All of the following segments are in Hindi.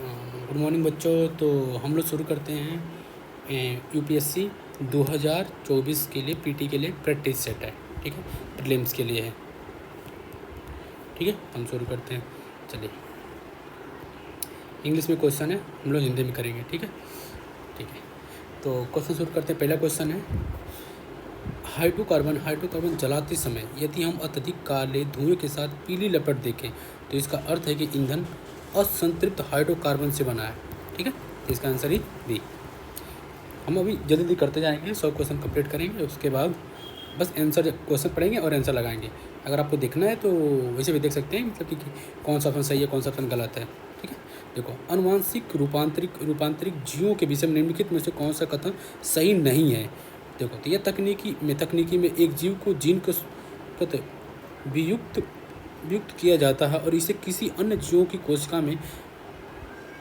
गुड मॉर्निंग बच्चों। तो हम लोग शुरू करते हैं यूपीएससी 2024 के लिए पीटी के लिए प्रैक्टिस सेट है, ठीक है, प्रीलिम्स के लिए है, ठीक है। हम शुरू करते हैं, चलिए। इंग्लिश में क्वेश्चन है, हम लोग हिंदी में करेंगे, ठीक है, ठीक है। तो क्वेश्चन शुरू करते हैं। पहला क्वेश्चन है, हाइड्रोकार्बन जलाते समय यदि हम अत्यधिक काले धुएं के साथ पीली लपट देखें तो इसका अर्थ है कि ईंधन असंतृप्त हाइड्रोकार्बन से बना है, ठीक है। तो इसका आंसर ही बी। हम अभी जल्दी करते जाएंगे, 100 क्वेश्चन कंप्लीट करेंगे, उसके बाद बस आंसर क्वेश्चन पढ़ेंगे और आंसर लगाएंगे। अगर आपको देखना है तो वैसे भी देख सकते हैं, मतलब कि कौन सा ऑप्शन सही है, कौन सा ऑप्शन गलत है, ठीक है। देखो, अनुवांशिक रूपांतरिक जीवों के विषय में निम्नलिखित में से कौन सा कथन सही नहीं है। देखो, तो यह तकनीकी में एक जीव को जीन को वियुक्त किया जाता है और इसे किसी अन्य जीवों की कोशिका में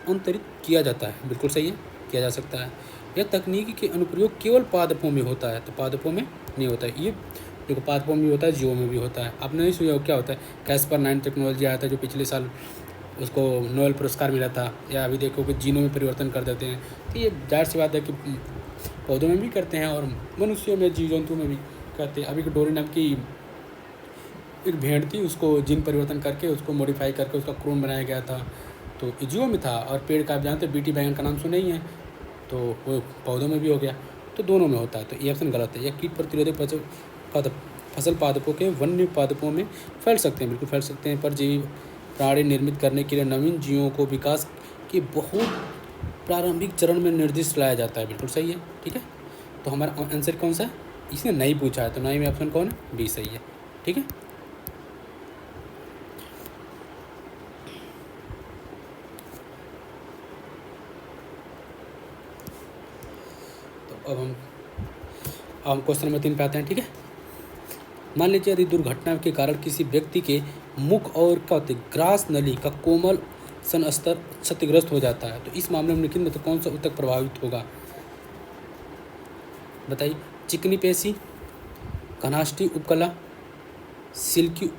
अंतरित किया जाता है। बिल्कुल सही है, किया जा सकता है। यह तकनीकी के अनुप्रयोग केवल पादपों में होता है, तो पादपों में नहीं होता है। ये देखो, पादपों में भी होता है, जीवों में भी होता है। आपने नहीं सुना क्या होता है, कैस्पर 9 टेक्नोलॉजी आया था जो पिछले साल उसको नोबेल पुरस्कार मिला था। या अभी देखो कि जीनों में परिवर्तन कर देते हैं, तो ये जाहिर सी बात है कि पौधों में भी करते हैं और मनुष्यों में, जीव जंतु में भी करते हैं। अभी डोरी नाम की एक भेड़ थी, उसको जीन परिवर्तन करके उसको मॉडिफाई करके उसका क्लोन बनाया गया था, तो जीवों में था। और पेड़ का आप जानते हैं, बीटी बैंगन का नाम सुना ही है, तो वो पौधों में भी हो गया, तो दोनों में होता है। तो ये ऑप्शन गलत है। यह कीट प्रतिरोधक फसल पादपों के वन्य पादपों में फैल सकते हैं, बिल्कुल फैल सकते हैं। परजीवी प्राणी निर्मित करने के लिए नवीन जीवों को विकास के बहुत प्रारंभिक चरण में निर्दिष्ट लाया जाता है, बिल्कुल सही है, ठीक है। तो हमारा आंसर कौन सा है, इसने नहीं पूछा है, तो नहीं में ऑप्शन कौन है, बी सही है, ठीक है। तो अब हम क्वेश्चन नंबर 3 पे आते हैं, ठीक है। मान लीजिए यदि दुर्घटना के कारण किसी व्यक्ति के मुख और ग्रास नली का कोमल सन स्तर क्षतिग्रस्त हो जाता है, तो इस मामले में निम्नलिखित में तो कौन सा ऊतक प्रभावित होगा, बताइए। चिकनी पेशी, घनाष्टी उपकला, सिल्की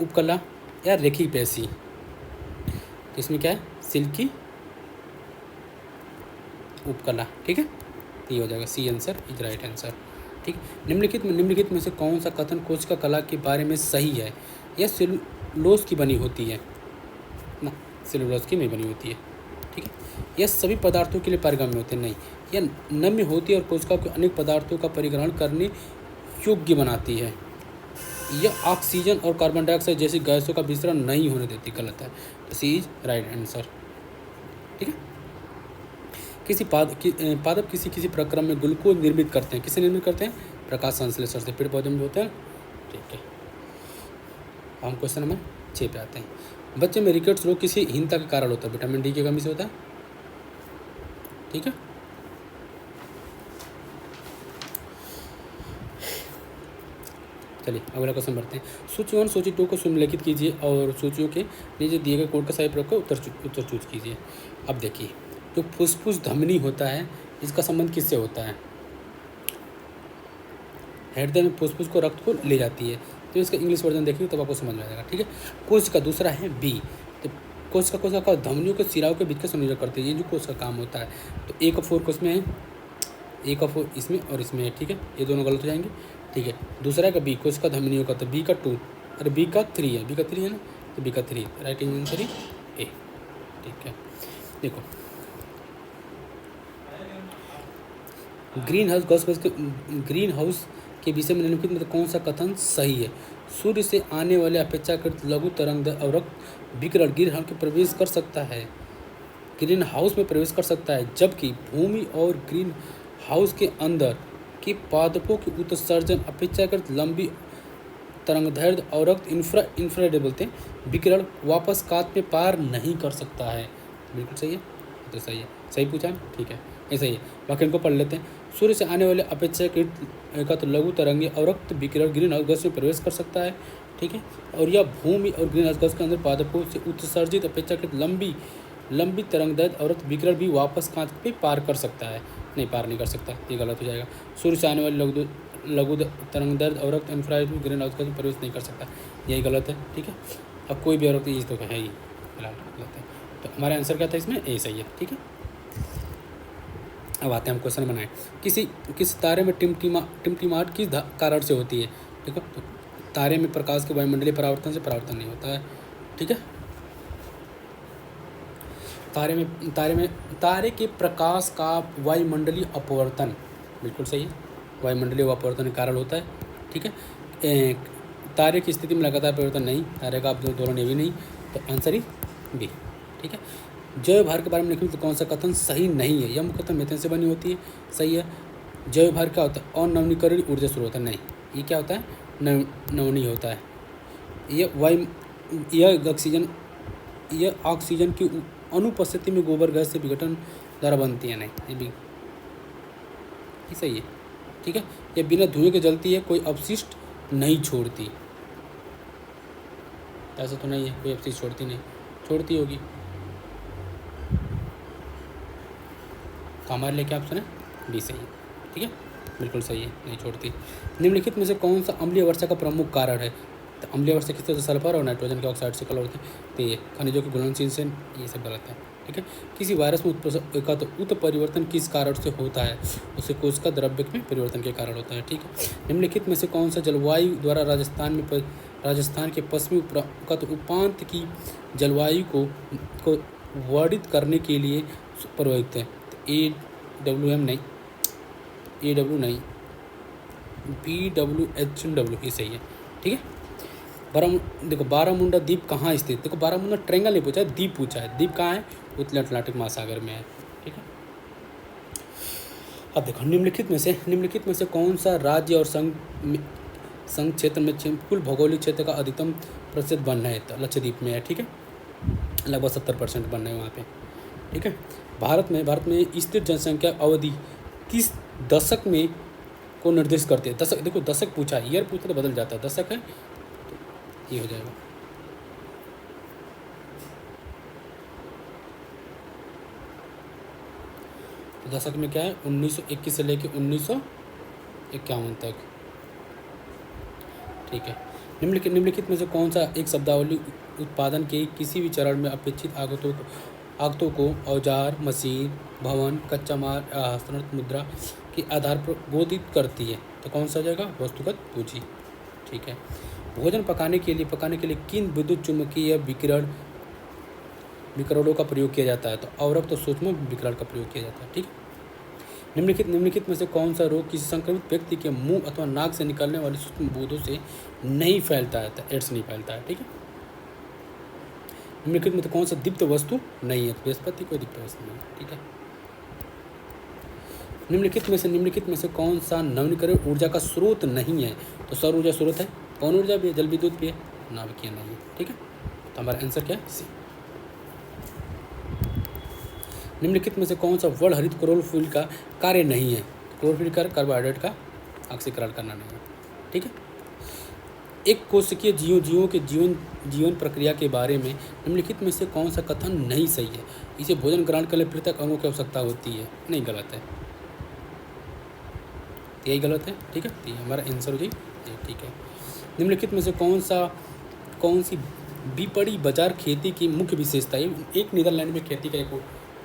उपकला या रेखी पेशी। तो इसमें क्या है, सिल्की उपकला, ठीक है। तो ये हो जाएगा C answer is right answer, ठीक। निम्नलिखित में से कौन सा कथन कोशिका कला के बारे में सही है। यह सेलुलोज की बनी होती है ना, सेलुलोज की नहीं बनी होती है, ठीक है। यह सभी पदार्थों के लिए पारगम्य होते हैं, नहीं। यह नम्य होती है और कोशिका को अनेक पदार्थों का परिग्रहण करने योग्य बनाती है। यह ऑक्सीजन और कार्बन डाइऑक्साइड जैसी गैसों का विसरण नहीं होने देती, गलत है। तो सी इज राइट आंसर, ठीक है। पादप किसी प्रक्रम में ग्लूकोज निर्मित करते हैं, किसे निर्मित करते हैं, प्रकाश संश्लेषण से, पेड़ पौधे में होते हैं, ठीक है। हम क्वेश्चन नंबर 6 पे आते हैं। बच्चे में रिकेट्स रोग किसी हीनता के कारण होता है, विटामिन डी की कमी से होता है, ठीक है। चलिए अगला क्वेश्चन बढ़ते हैं। सूची 1 सूची 2 को सुमेलित कीजिए और सूचियों के नीचे दिए गए कोड का सही प्रयोग कर उत्तर चूज कीजिए। अब देखिए, जो फुसफुस धमनी होता है, इसका संबंध किससे होता है, हृदय में फुसफुस को रक्त को ले जाती है। तो इसका इंग्लिश वर्जन देखिए तब आपको समझ में आ जाएगा, ठीक है। कोश का दूसरा है बी। तो कोश का धमनियों के सिराओं के बीच का संयोजन करते हैं, ये जो कोश का काम होता है। तो ए का 4 कोश में है, ए का 4 इसमें और इसमें है, ठीक है। ये दोनों गलत हो जाएंगे, ठीक है। दूसरा का बी, कोश का धमनियों का, तो बी का 2 और बी का 3 है, बी का 3 है ना, तो बी का 3 राइट आंसर ही ए, ठीक है। देखो, ग्रीन हाउस के विषय में निम्नलिखित में कौन सा कथन सही है। सूर्य से आने वाले अपेक्षाकृत लघु तरंग अवरक्त विकिरण ग्रीन हाउस में प्रवेश कर सकता है, ग्रीन हाउस में प्रवेश कर सकता है, जबकि भूमि और ग्रीन हाउस के अंदर के पादपों के उत्सर्जन अपेक्षाकृत लंबी तरंगदैर्घ्य अवरक्त इंफ्रारेड बोलते हैं विकिरण वापस कांच में पार नहीं कर सकता है। बिल्कुल सही है, तो सही है, सही पूछा है, ठीक है, ऐसा ही है। बाकी इनको पढ़ लेते हैं। सूर्य से आने वाले अपेक्षाकृत लघु तरंगी अवरक्त विकिरण ग्रीन हाउस गैस में प्रवेश कर सकता है, ठीक है। और यह भूमि और ग्रीन हाउस गैस के अंदर पादपों से उत्सर्जित अपेक्षाकृत लंबी तरंगदैर्घ्य अवरक्त विकिरण भी वापस कांच पे पार कर सकता है, नहीं, पार नहीं कर सकता, ये गलत हो जाएगा। सूर्य से आने वाले लघु तरंगदैर्घ्य अवरक्त इंफ्रारेड ग्रीन हाउस गैस में प्रवेश नहीं कर सकता, यही गलत है, ठीक है। अब कोई भी अवरक्त ये तो है ही, फिलहाल रख लेते हैं। तो हमारा आंसर क्या था इसमें, ए सही है। ठीक है, अब आते हैं हम क्वेश्चन बनाएं। किस तारे में टिमटिमाहट किस कारण से होती है। देखो, तो तारे में प्रकाश के वायुमंडलीय परावर्तन से परावर्तन नहीं होता है। ठीक है, तारे के प्रकाश का वायुमंडलीय अपवर्तन, बिल्कुल सही है, वायुमंडलीय अपवर्तन के कारण होता है। ठीक है, तारे की स्थिति में लगातार परिवर्तन नहीं, तारे का आप दोलन ये भी नहीं, तो आंसर ही बी। ठीक है, जैव भार के बारे में लिखने तो कौन सा कथन सही नहीं है। यह मुख्यतः मीथेन से बनी होती है, सही है। जैव भार क्या होता है, अननवीनीकरणीय ऊर्जा स्रोत है, नहीं। ये क्या होता है, नवनीय होता है। यह ऑक्सीजन की अनुपस्थिति में गोबर गैस से विघटन द्वारा बनती है, नहीं, ये भी ये सही है। ठीक है, ये बिना धुएं के जलती है, कोई अपशिष्ट नहीं छोड़ती। ऐसा तो नहीं है, कोई अपशिष्ट छोड़ती नहीं, छोड़ती होगी तो हमारे लिए क्या ऑप्शन है, बी सही है। ठीक है, बिल्कुल सही है, नहीं छोड़ती। निम्नलिखित में से कौन सा अम्लीय वर्षा का प्रमुख कारण है। तो अम्लीय वर्षा किस तरह से सल्फर और नाइट्रोजन के ऑक्साइड से कलर होती है, तो ये खनिजों की घुलनशील से, ये सब गलत है। ठीक है, किसी वायरस में उत्परिवर्तन किस कारण से होता है, उसे कोशिका द्रव्य में परिवर्तन के कारण होता है। ठीक है, निम्नलिखित में से कौन सा जलवायु द्वारा राजस्थान के पश्चिमी उपांत की जलवायु को वर्णित करने के लिए प्रयुक्त है। AWM नहीं, AW नहीं, BWHW ही सही है। ठीक है, देखो बारामुंडा द्वीप कहाँ स्थित, देखो बारामुंडा ट्रायंगल नहीं पूछा है, द्वीप पूछा है। द्वीप कहाँ है, उत्तरी अटलांटिक महासागर में है। ठीक है, अब देखो निम्नलिखित में से कौन सा राज्य और संघ क्षेत्र में कुल भौगोलिक क्षेत्र का अधिकतम प्रतिशत वन है, तो लक्षद्वीप में है। ठीक है, लगभग 70% वन है वहाँ पे। ठीक है, भारत में स्थिर जनसंख्या अवधि किस दशक में को निर्देश करते हैं। दशक, देखो दशक पूछा है, ईयर पूछा तो बदल जाता है, दशक है तो ये हो जाएगा। तो दशक में क्या है, 1921 से लेकर 1951 तक। ठीक है, निम्नलिखित में से कौन सा एक शब्दावली उत्पादन के किसी भी चरण में अपेक्षित आगतों को औजार, मशीन, भवन, कच्चा माल, हस्तनत मुद्रा के आधार पर बोधित करती है, तो कौन सा जाएगा, वस्तुगत पूंजी। ठीक है, भोजन पकाने के लिए किन विद्युत चुम्बकीय विकिरणों का प्रयोग किया जाता है, तो अवरक्त और सूक्ष्म विकिरण का प्रयोग किया जाता है। ठीक है, निम्नलिखित में से कौन सा रोग किसी संक्रमित व्यक्ति के मुंह अथवा नाक से निकलने वाले सूक्ष्म बूंदों से नहीं फैलता है, तो एड्स नहीं फैलता है। ठीक है, निम्नलिखित में तो कौन सा दीप्त वस्तु नहीं है, तो बृहस्पति कोई दीप्त वस्तु नहीं है। ठीक है, निम्नलिखित में से कौन सा नवीनीकरणीय ऊर्जा का स्रोत नहीं है, तो सौर ऊर्जा स्रोत है, पवन ऊर्जा भी है, जल विद्युत भी है, नाभिकीय नहीं है। ठीक है, तो हमारा आंसर क्या है, सी। निम्नलिखित में से कौन सा वर्णहरित क्लोरोफिल का कार्य नहीं है, क्लोरोफिल का कार्बोहाइड्रेट का ऑक्सीकरण करना नहीं है। ठीक है, एक कोशिकीय जीवों के जीवन प्रक्रिया के बारे में निम्नलिखित में से कौन सा कथन नहीं सही है। इसे भोजन ग्रहण के लिए पृथक अंगों की आवश्यकता होती है, नहीं, गलत है, यही गलत है। ठीक है, तो हमारा आंसर हो जाए। ठीक है, निम्नलिखित में से कौन सी बिपणी बाजार खेती की मुख्य विशेषता है। एक नीदरलैंड में खेती का एक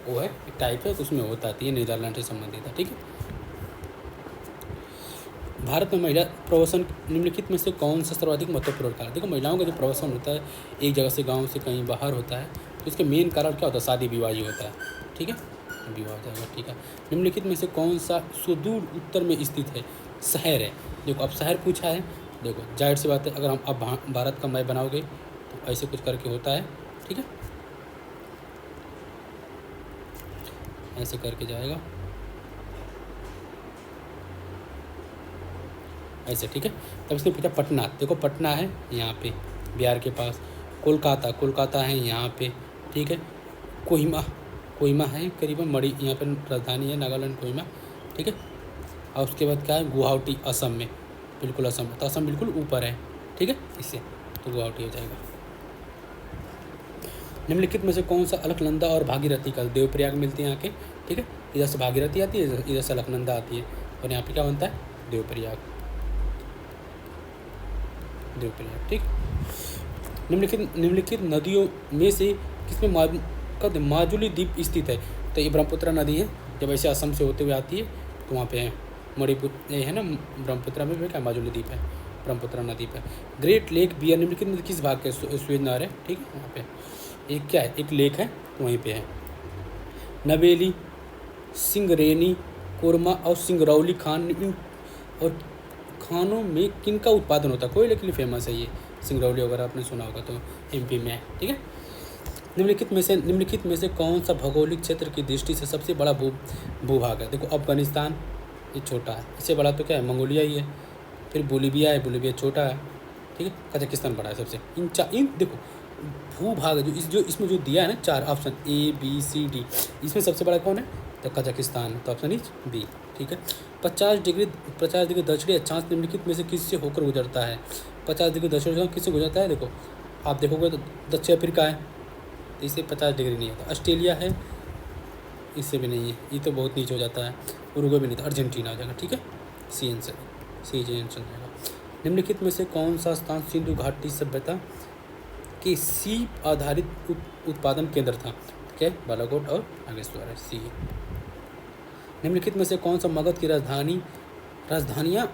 वो है, एक टाइप है, तो उसमें होता है, ये नीदरलैंड से संबंधित है। ठीक है, भारत में महिला प्रवासन निम्नलिखित में से कौन सा सर्वाधिक महत्वपूर्ण कारण। देखो महिलाओं का जो प्रवासन होता है एक जगह से गांव से कहीं बाहर होता है, तो इसके मेन कारण क्या होता है, शादी विवाह ही होता है। ठीक है, विवाह हो जाएगा। ठीक है, निम्नलिखित में से कौन सा सुदूर उत्तर में स्थित है, शहर है। देखो अब शहर पूछा है, देखो जाहिर सी बात है, अगर हम अब भारत का मैप बनाओगे तो ऐसे कुछ करके होता है। ठीक है, ऐसे करके जाएगा ऐसे। ठीक है, तब इसने पूछा पटना, देखो पटना है यहाँ पे बिहार के पास, कोलकाता है यहाँ पे। ठीक है, कोहिमा है करीबन मणि, यहाँ पर राजधानी है नागालैंड, कोहिमा। ठीक है, और उसके बाद क्या है, गुवाहाटी असम में, बिल्कुल असम, तो असम बिल्कुल ऊपर है। ठीक है, इससे तो गुवाहाटी हो जाएगा। निम्नलिखित में से कौन सा अलकनंदा और भागीरथी का देवप्रयाग मिलती है यहाँ के। ठीक है, इधर से भागीरथी आती है, इधर से अलकनंदा आती है, और यहाँ पे क्या बनता है, देवप्रयाग। ठीक, निम्नलिखित नदियों में से किसमें माजुली द्वीप स्थित है? तो ये ब्रह्मपुत्र नदी है, जब ऐसे असम से होते हुए आती है तो वहाँ पे है मणिपुर, ये है ना ब्रह्मपुत्र में भी क्या माजुली द्वीप है ब्रह्मपुत्र नदी पे। ग्रेट लेक बियर निम्नलिखित में किस भाग के? स्वेज नहर है, ठीक है, वहाँ पे एक क्या है, एक लेक है वहीं पे है। नवेली, सिंगरेनी, कोरमा और सिंगरौली खान, इन और खानों में किनका उत्पादन होता है? कोयले के लिए फेमस है ये, सिंगरौली वगैरह आपने सुना होगा, तो एमपी में है, ठीक है। निम्नलिखित में से कौन सा भौगोलिक क्षेत्र की दृष्टि से सबसे बड़ा भूभाग है? देखो अफगानिस्तान ये छोटा है, इससे बड़ा तो क्या है, मंगोलिया ही है। फिर बोलीविया है, बोलीविया छोटा है, ठीक है। कजाकिस्तान बड़ा है सबसे। इन देखो भूभाग जो इसमें जो दिया है ना 4 ऑप्शन ABCD, इसमें सबसे बड़ा कौन है? तो कजाकिस्तान, तो ऑप्शन इज बी, ठीक है। 50 डिग्री दक्षिणी अक्षांश निम्नलिखित में से किससे होकर गुजरता है? 50 डिग्री दक्षिणी अक्षांश किससे गुजरता है? देखो आप देखोगे तो दक्षिण अफ्रीका है, तो इससे 50 डिग्री नहीं होता। ऑस्ट्रेलिया है, इससे भी नहीं है, ये तो बहुत नीचे हो जाता है। उरुग्वे भी नहीं था, अर्जेंटीना आ जाएगा, ठीक है। सी आंसर जाएगा। निम्नलिखित में से कौन सा स्थान सिंधु घाटी सभ्यता के सीप आधारित उत्पादन केंद्र था? क्या है? बालाकोट और नागेश्वर है, सी। निम्नलिखित में से कौन सा मगध की राजधानियाँ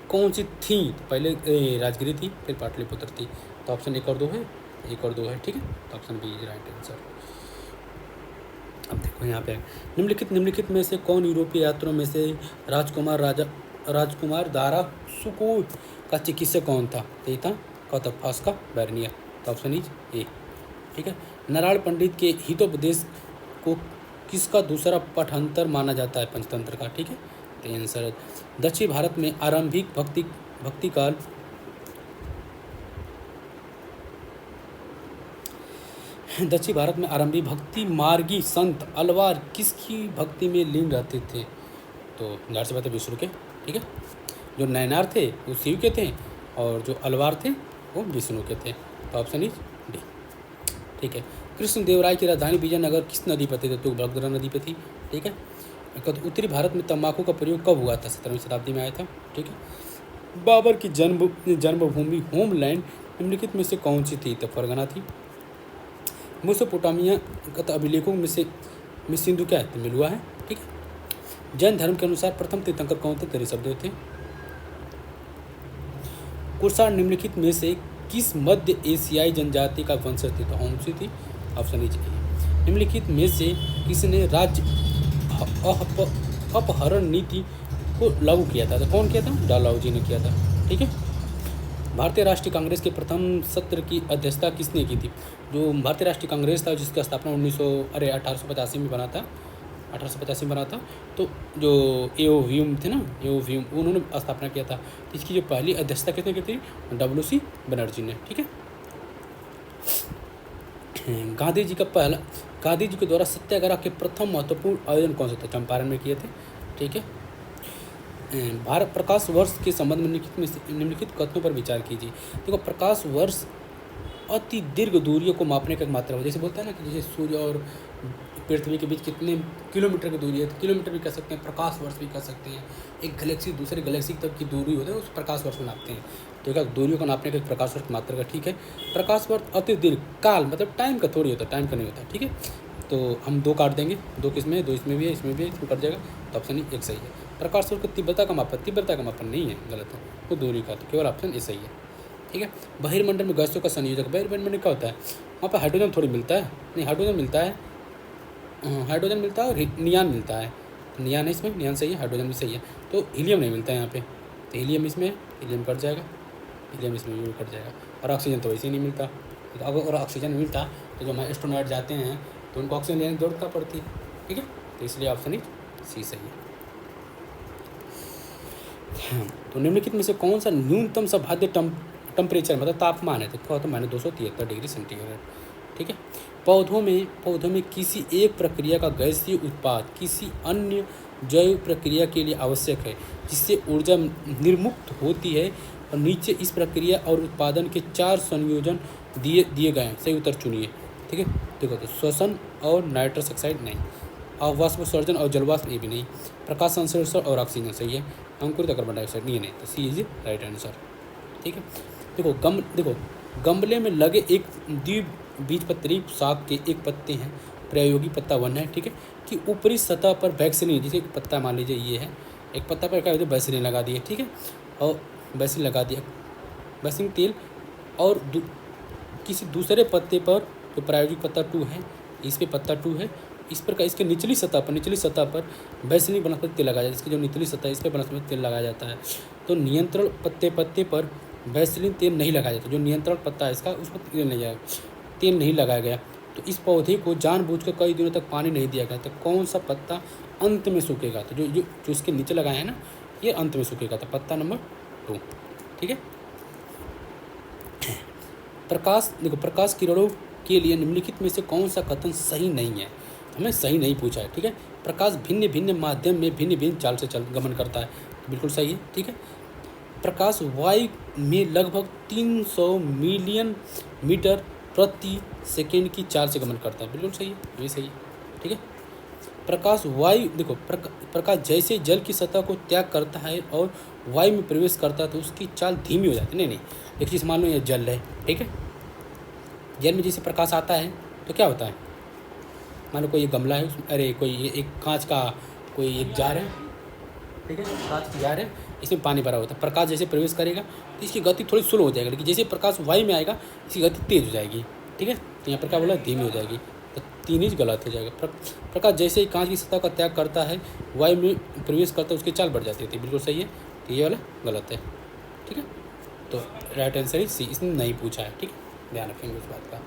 कौन सी थी? पहले राजगिरी थी, फिर पाटलिपुत्र थी, तो ऑप्शन 1 और 2 है, 1 और 2 है, ठीक है, तो option B is right answer. अब देखो यहाँ पे निम्नलिखित में से कौन यूरोपीय यात्रियों में से राजकुमार दारा सुको का चिकित्सक कौन था? तो ये था कौतफास का बैरनियर, तो ऑप्शन इज ए, ठीक है। नारायण पंडित के हितोपदेश को किसका दूसरा पाठांतर माना जाता है? पंचतंत्र का, ठीक है, तो आंसर है। दक्षिण भारत में आरंभिक भक्ति काल दक्षिण भारत में आरंभिक भक्ति मार्गी संत अलवार किसकी भक्ति में लीन रहते थे? तो जाहिर सी बात है विष्णु के, ठीक है। जो नैनार थे वो शिव के थे, और जो अलवार थे वो विष्णु के थे, तो ऑप्शन इज डी, ठीक है। कृष्णदेवराय की राजधानी विजयनगर किस नदी पर थी? तो तुंगभद्रा नदी पे थी, ठीक है। उत्तरी भारत में तंबाकू का प्रयोग कब हुआ था? 17वीं शताब्दी में आया था, ठीक है। बाबर की जन्मभूमि होमलैंड निम्नलिखित में से कौन सी थी? तो फरगना थी। मेसोपोटामिया अभिलेखों में सिंधु क्या है? तो मिलुआ है, ठीक है। जैन धर्म के अनुसार प्रथम तीर्थंकर कौन थे? तो ऋषभदेव थे। कुर्सार निम्नलिखित में से किस मध्य एशियाई जनजाति का वंशज थी? तो होमसी थी, ऑप्शन इज ए। निम्नलिखित में से किसने राज्य अपहरण नीति को लागू किया था? तो कौन किया था? डालाओ जी ने किया था, ठीक है। भारतीय राष्ट्रीय कांग्रेस के प्रथम सत्र की अध्यक्षता किसने की थी? जो भारतीय राष्ट्रीय कांग्रेस था जिसका स्थापना 1885 में बना था, 1885 में बना था, तो जो एओव्यूम थे ना, एओव्यूम उन्होंने स्थापना किया था। इसकी जो पहली अध्यक्षता किसने की थी? WC बनर्जी ने, ठीक है। गांधी जी के द्वारा सत्याग्रह के प्रथम महत्वपूर्ण आयोजन कौन सा था? चंपारण में किए थे, ठीक है। भारत प्रकाश वर्ष के संबंध में निम्नलिखित कथनों पर विचार कीजिए। देखो प्रकाश वर्ष अति दीर्घ दूरियों को मापने का एक मात्रा है, जैसे बोलते हैं ना कि जैसे सूर्य और पृथ्वी के बीच कितने किलोमीटर की दूरी है, तो किलोमीटर भी कह सकते हैं, प्रकाश वर्ष भी कह सकते हैं। एक गैलेक्सी दूसरे गैलेक्सी तक की दूरी होती है उस प्रकाश वर्ष में नापते हैं, तो क्या दूरियों को नापने का एक प्रकाश वर्ष मात्रा का, ठीक है। प्रकाश वर्ष अति दीर्घ काल मतलब टाइम का थोड़ी होता है, टाइम का नहीं होता, ठीक है। तो हम 2 काट देंगे, 2 किसमें, 2 इसमें भी है, इसमें भी है, इसमें कट जाएगा, तो ऑप्शन 1 सही है। प्रकाश वर्ष को तीव्रता का मापन नहीं है, गलत है, वो दूरी का, तो केवल ऑप्शन ए सही है, ठीक है। बहिर्मंडल में गैसों का संयोजक, बहिर्मंडल में क्या होता है? वहाँ पर हाइड्रोजन थोड़ी मिलता है, नहीं हाइड्रोजन मिलता है, और नियान मिलता है, नियान है इसमें, नियान सही है, हाइड्रोजन भी सही है, तो हीलियम नहीं मिलता है यहाँ पे, तो हीलियम इसमें, हीलियम कट जाएगा, हीलियम इसमें भी कट जाएगा, और ऑक्सीजन तो वैसे ही नहीं मिलता। तो अगर ऑक्सीजन मिलता तो जो हमारे एस्ट्रोनॉट जाते हैं तो उनको ऑक्सीजन लेने की जरूरत पड़ती है, ठीक है, तो इसलिए ऑप्शन ही सी सही है। तो निम्नलिखित में से कौन सा न्यूनतम संभाव्य टेम्परेचर मतलब तापमान है? तो -273 डिग्री सेंटीग्रेड, ठीक है। पौधों में किसी एक प्रक्रिया का गैसीय उत्पाद किसी अन्य जैव प्रक्रिया के लिए आवश्यक है जिससे ऊर्जा निर्मुक्त होती है, और नीचे इस प्रक्रिया और उत्पादन के 4 संयोजन दिए गए हैं, सही उत्तर चुनिए, ठीक है। देखो तो श्वसन और नाइट्रस ऑक्साइड नहीं, अवाष्पोत्सर्जन और जलवाष्प ये भी नहीं, प्रकाश संश्लेषण और ऑक्सीजन सही है, अंकुरित कार्बन डाइऑक्साइड नहीं, तो सी इज राइट आंसर, ठीक है। देखो गमले में लगे एक बीजपत्री शाक के एक पत्ते हैं, प्रायोगिक पत्ता 1 है, ठीक है, कि ऊपरी सतह पर वैक्सीन, जैसे एक पत्ता मान लीजिए ये है, एक पत्ता पर क्या होता है वैक्सीन लगा दिए, ठीक है, और वैक्सीन लगा दिया, वैक्सीन तेल, और किसी दूसरे पत्ते पर जो प्रायोगिक पत्ता 2 है, इस पे पत्ता 2 है, इस पर का इसके निचली सतह पर वैक्सीनिक वनस्पति तेल लगाया जाता है। इसकी जो निचली सतह है इस पर वनस्पति तेल लगाया जाता है। तो नियंत्रण पत्ते पर वैक्सीन तेल नहीं लगाया जाता, जो नियंत्रण पत्ता है इसका उस पर तेल नहीं लगाया गया। तो इस पौधे को जानबूझकर कई दिनों तक पानी नहीं दिया गया, तो कौन सा पत्ता अंत में सूखेगा? तो जो इसके नीचे लगाया है ना, ये अंत में सूखेगा, तो पत्ता नंबर 2, ठीक है। प्रकाश किरणों के लिए निम्नलिखित में से कौन सा कथन सही नहीं है? हमें सही नहीं पूछा है, ठीक है। प्रकाश भिन्न भिन्न माध्यम में भिन्न भिन्न चाल से गमन करता है, तो बिल्कुल सही है, ठीक है। प्रकाश वायु में लगभग 300 मिलियन मीटर प्रति सेकेंड की चाल से गमन करता है, बिल्कुल सही है, ये सही है, ठीक है। प्रकाश वायु प्रकाश जैसे जल की सतह को त्याग करता है और वायु में प्रवेश करता है तो उसकी चाल धीमी हो जाती है। नहीं, एक चीज़ मान लो ये जल है, ठीक है, जल में जैसे प्रकाश आता है तो क्या होता है, मान लो कोई ये गमला है, अरे कोई एक कांच का कोई एक जार है, ठीक है, कांच की जार है, इसमें पानी भरा होता है, प्रकाश जैसे प्रवेश करेगा तो इसकी गति थोड़ी स्लो हो जाएगी, लेकिन जैसे प्रकाश वायु में आएगा इसकी गति तेज हो जाएगी, ठीक है। तो यहाँ पर क्या बोला, धीमी हो जाएगी, तो 3 ही गलत हो जाएगा। प्रकाश जैसे ही कांच की सतह का त्याग करता है वायु में प्रवेश करता है उसकी चाल बढ़ जाती है, बिल्कुल सही है, तो ये वाला गलत है, ठीक है। तो राइट आंसर इज सी, इसने नहीं पूछा है, ठीक है, ध्यान रखेंगे उस बात का।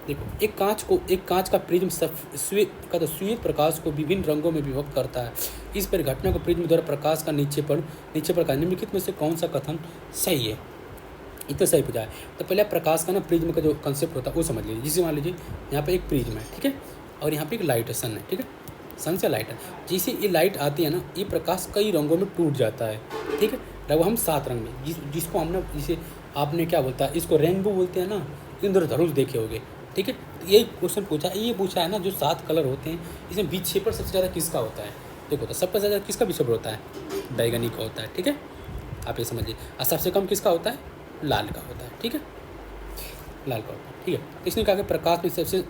देखो, एक कांच का प्रिज्म श्वेत प्रकाश को विभिन्न रंगों में विभक्त करता है। इस परिघटना को प्रिज्म द्वारा प्रकाश का नीचे पर निम्नलिखित में से कौन सा कथन सही है? इतना सही पूछा है। तो पहले प्रकाश का ना प्रिज्म का जो कंसेप्ट होता है वो समझ लीजिए। जैसे मान लीजिए यहाँ पे एक प्रिज्म है, ठीक है, और यहाँ पे एक लाइट है, सन है, ठीक है, सन से लाइट है। जैसे ये लाइट आती है ना, ये प्रकाश कई रंगों में टूट जाता है, ठीक है, लगभग हम 7 रंग में, जिसको हम ना, जिसे आपने क्या बोलता है, इसको रेनबो बोलते हैं ना, इंद्रधनुष देखे होंगे, ठीक है। तो यही क्वेश्चन पूछा है ना, जो 7 कलर होते हैं इसमें विक्षेपण सबसे ज़्यादा किसका होता है? देखो, तो सबसे ज़्यादा किसका विक्षेपण होता है? बैगनी का होता है, ठीक है, आप ये समझिए। और सबसे कम किसका होता है? लाल का होता है, ठीक है, लाल का होता है, ठीक है। तो इसने कहा कि प्रकाश में सबसे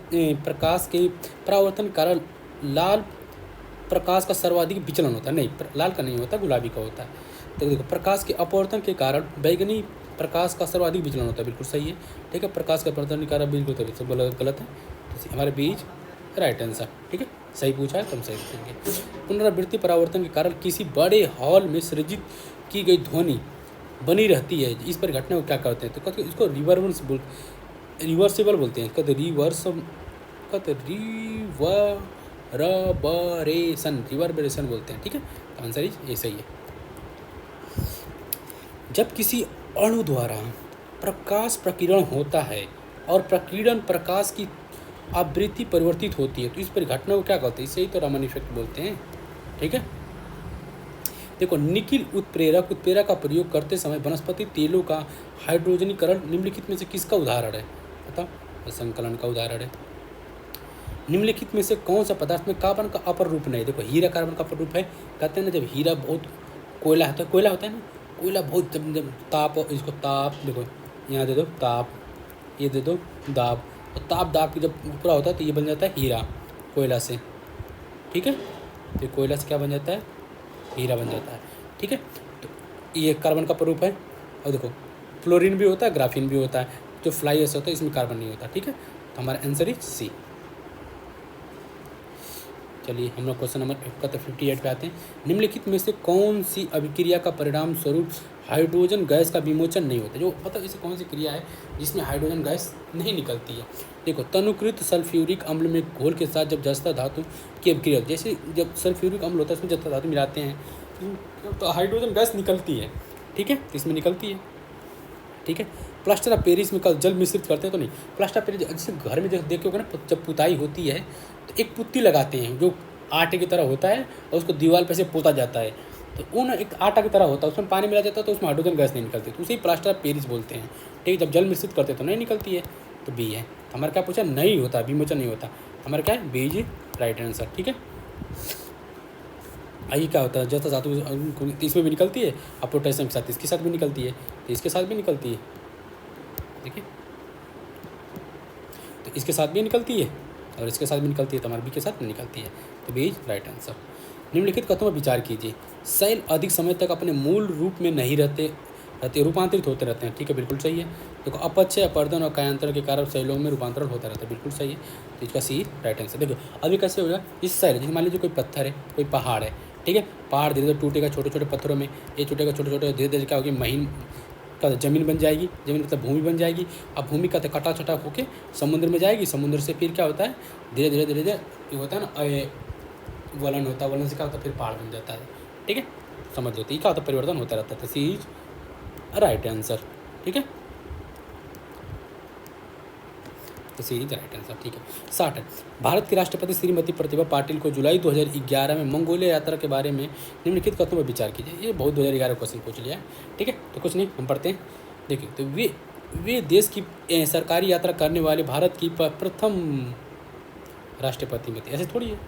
प्रकाश के परावर्तन के कारण लाल प्रकाश का सर्वाधिक विचलन होता है। नहीं, लाल का नहीं होता, गुलाबी का होता है। तो देखो, प्रकाश के अपवर्तन के कारण बैगनी प्रकाश का सर्वाधिक विचलन होता है, बिल्कुल सही है, ठीक है। प्रकाश का अपवर्तन के कारण बिल्कुल गलत है, तो हमारे बीच राइट आंसर, ठीक है, सही पूछा है तो हम सही देंगे। पुनरावृत्ति परावर्तन के कारण किसी बड़े हॉल में सृजित की गई ध्वनि बनी रहती है, इस पर घटना को क्या कहते हैं? तो कहते इसको रिवर्सिबल बोलते हैं, कहते रिवर्बरेशन बोलते हैं, ठीक है। तो आंसर इज ये सही है। जब किसी अणु द्वारा प्रकाश प्रकीर्णन होता है और प्रकीर्णन प्रकाश की आवृत्ति परिवर्तित होती है तो इस परिघटना को क्या कहते हैं? इसे ही तो रामन इफेक्ट बोलते हैं, ठीक है। देखो, निकिल उत्प्रेरक का प्रयोग करते समय वनस्पति तेलों का हाइड्रोजनीकरण निम्नलिखित में से किसका उदाहरण है? बताओ, संकलन का उदाहरण है। निम्नलिखित में से कौन सा पदार्थ में कार्बन का अपर रूप नहीं? देखो, हीरा कार्बन का अपर रूप है, कहते हैं ना, जब हीरा बहुत कोयला होता है ना, कोयला बहुत जब ताप, इसको ताप, देखो यहाँ दे दो ताप, ये दे दो दाब, और ताप की जब पूरा होता है तो ये बन जाता है हीरा कोयला से, ठीक है। तो कोयला से क्या बन जाता है? हीरा बन जाता है, ठीक है। तो ये कार्बन का प्ररूप है। और देखो, फ्लोरीन भी होता है, ग्राफीन भी होता है, जो फ्लाई ऐसा होता है इसमें कार्बन नहीं होता, ठीक है। तो हमारा आंसर इज सी। चलिए, हम लोग क्वेश्चन नंबर 58 पे आते हैं। निम्नलिखित में से कौन सी अभिक्रिया का परिणाम स्वरूप हाइड्रोजन गैस का विमोचन नहीं होता? जो मतलब इसे कौन सी क्रिया है जिसमें हाइड्रोजन गैस नहीं निकलती है? देखो, तनुकृत सल्फ्यूरिक अम्ल में घोल के साथ जब जस्ता धातु की अभिक्रिया, जैसे जब सल्फ्यूरिक अम्ल होता है उसमें जस्ता धातु मिलाते हैं तो हाइड्रोजन गैस निकलती है, ठीक है, तो इसमें निकलती है, ठीक है। प्लास्टर ऑफ पेरिस में कल जल मिश्रित करते हैं तो नहीं, प्लास्टर ऑफ पेरिस जैसे घर में देखोगे ना, जब पुताई होती है तो एक पुट्टी लगाते हैं जो आटे की तरह होता है और उसको दीवार पे से पोता जाता है, तो वो ना एक आटा की तरह होता है, उसमें पानी मिला जाता है तो उसमें हाइड्रोजन गैस नहीं निकलती, तो उसे ही प्लास्टर ऑफ पेरिस बोलते हैं, ठीक है। जब जल मिश्रित करते तो नहीं निकलती है, तो बी है। हमारा क्या पूछा? नहीं होता, विमोचन नहीं होता, हमारा क्या है? बी इज राइट आंसर, ठीक है। आइए, क्या होता है, जैसा धातु इसमें भी निकलती है और पोटेशियम के साथ इसके साथ भी निकलती है, तो इसके साथ भी निकलती है, देखिए। तो इसके साथ भी निकलती है और इसके साथ भी निकलती है, तो हमारे बी के साथ में निकलती है, तो बी इज राइट आंसर। निम्नलिखित कथनों पर विचार कीजिए। शैल अधिक समय तक अपने मूल रूप में नहीं रहते रूपांतरित होते रहते हैं, ठीक है, बिल्कुल सही है। देखो अपक्षय, अपर्दन और कायांतरण के कारण शैलों में रूपांतरण होता रहता है, बिल्कुल सही है, तो इसका सी राइट आंसर। देखो अभी कैसे होगा, इस शैल जैसे मान लीजिए कोई पत्थर है, कोई पहाड़ है, ठीक है, पहाड़ धीरे धीरे टूटेगा छोटे छोटे पत्थरों में, ये टूटेगा छोटे छोटे, धीरे धीरे क्या होगी, महीन का जमीन बन जाएगी, जमीन मतलब भूमि बन जाएगी। अब भूमि का कटा छटा होकर समुद्र में जाएगी, समुद्र से फिर क्या होता है, धीरे धीरे धीरे धीरे ये होता है ना, वलन होता है, वलन से क्या होता है, फिर पहाड़ बन जाता है, ठीक है, समझ लो, क्या होता है, परिवर्तन होता रहता है, तो सी इज राइट आंसर, ठीक है, तो सी इज राइट आंसर, ठीक है। 60 है, भारत की राष्ट्रपति श्रीमती प्रतिभा पाटिल को जुलाई 2011 में मंगोलिया यात्रा के बारे में निम्नलिखित कथनों पर विचार कीजिए। ये बहुत 2011 क्वेश्चन पूछ लिया है, ठीक है, तो कुछ नहीं, हम पढ़ते हैं। देखिए, तो वे देश की सरकारी यात्रा करने वाले भारत की प्रथम राष्ट्रपति में थे, ऐसे थोड़ी है,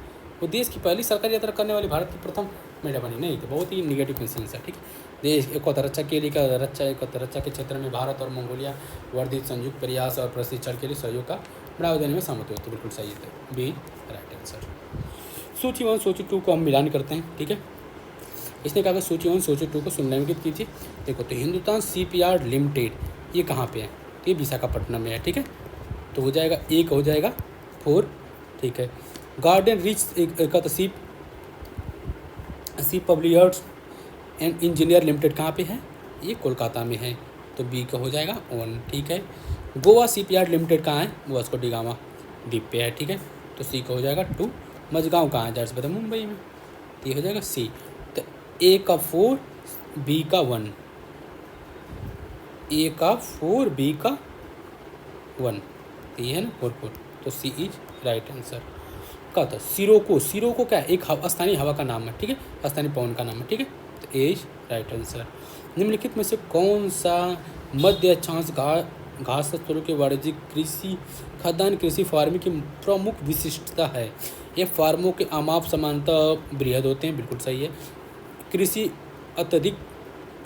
वो देश की पहली सरकारी यात्रा करने वाली भारत की प्रथम महिला बनी, नहीं, तो बहुत ही निगेटिव क्वेश्चन है, ठीक है। देश रक्षा के लिए रक्षा के क्षेत्र में भारत और मंगोलिया वर्धित संयुक्त प्रयास और प्रशिक्षण के लिए सहयोग का बढ़ावा देने में सहमत हुए, तो बिल्कुल सही है, बी राइट आंसर। सूची 1 सूची 2 को हम मिलान करते हैं, ठीक है। इसने कहा कि सूची 1 सूची 2 को सुनिम्नलिखित कीजिए। देखो, तो हिंदुस्तान शिपयार्ड लिमिटेड ये कहाँ पे है, तो ये विशाखापट्टनम में है, ठीक है, तो हो जाएगा 1 हो जाएगा 4, ठीक है। गार्डन रिच का तो शिप पब्लियर्स एंड इंजीनियर लिमिटेड कहाँ पे है, ये कोलकाता में है, तो बी का हो जाएगा 1, ठीक है। गोवा शिपयार्ड लिमिटेड कहाँ है, वो वास्को डी गामा द्वीप पे है, ठीक है, तो सी का हो जाएगा 2। मझगांव कहाँ है, जाहिर सी बात है मुंबई में, तो ये हो जाएगा सी। तो ए का 4 बी का 1, ए का 4 बी का 1, तो ये है ना 4 4, तो सी इज राइट आंसर। क्या था, सिरोको क्या है, एक स्थानीय हवा का नाम है, ठीक है, स्थानीय पवन का नाम है, ठीक है, तो ए इज राइट आंसर। निम्नलिखित में से कौन सा मध्य अक्षांश घास स्थलों के वाणिज्यिक कृषि खाद्यान्न कृषि फार्मिंग की प्रमुख विशिष्टता है। ये फार्मों के आमाप समानतः बृहद होते हैं, बिल्कुल सही है। कृषि अत्यधिक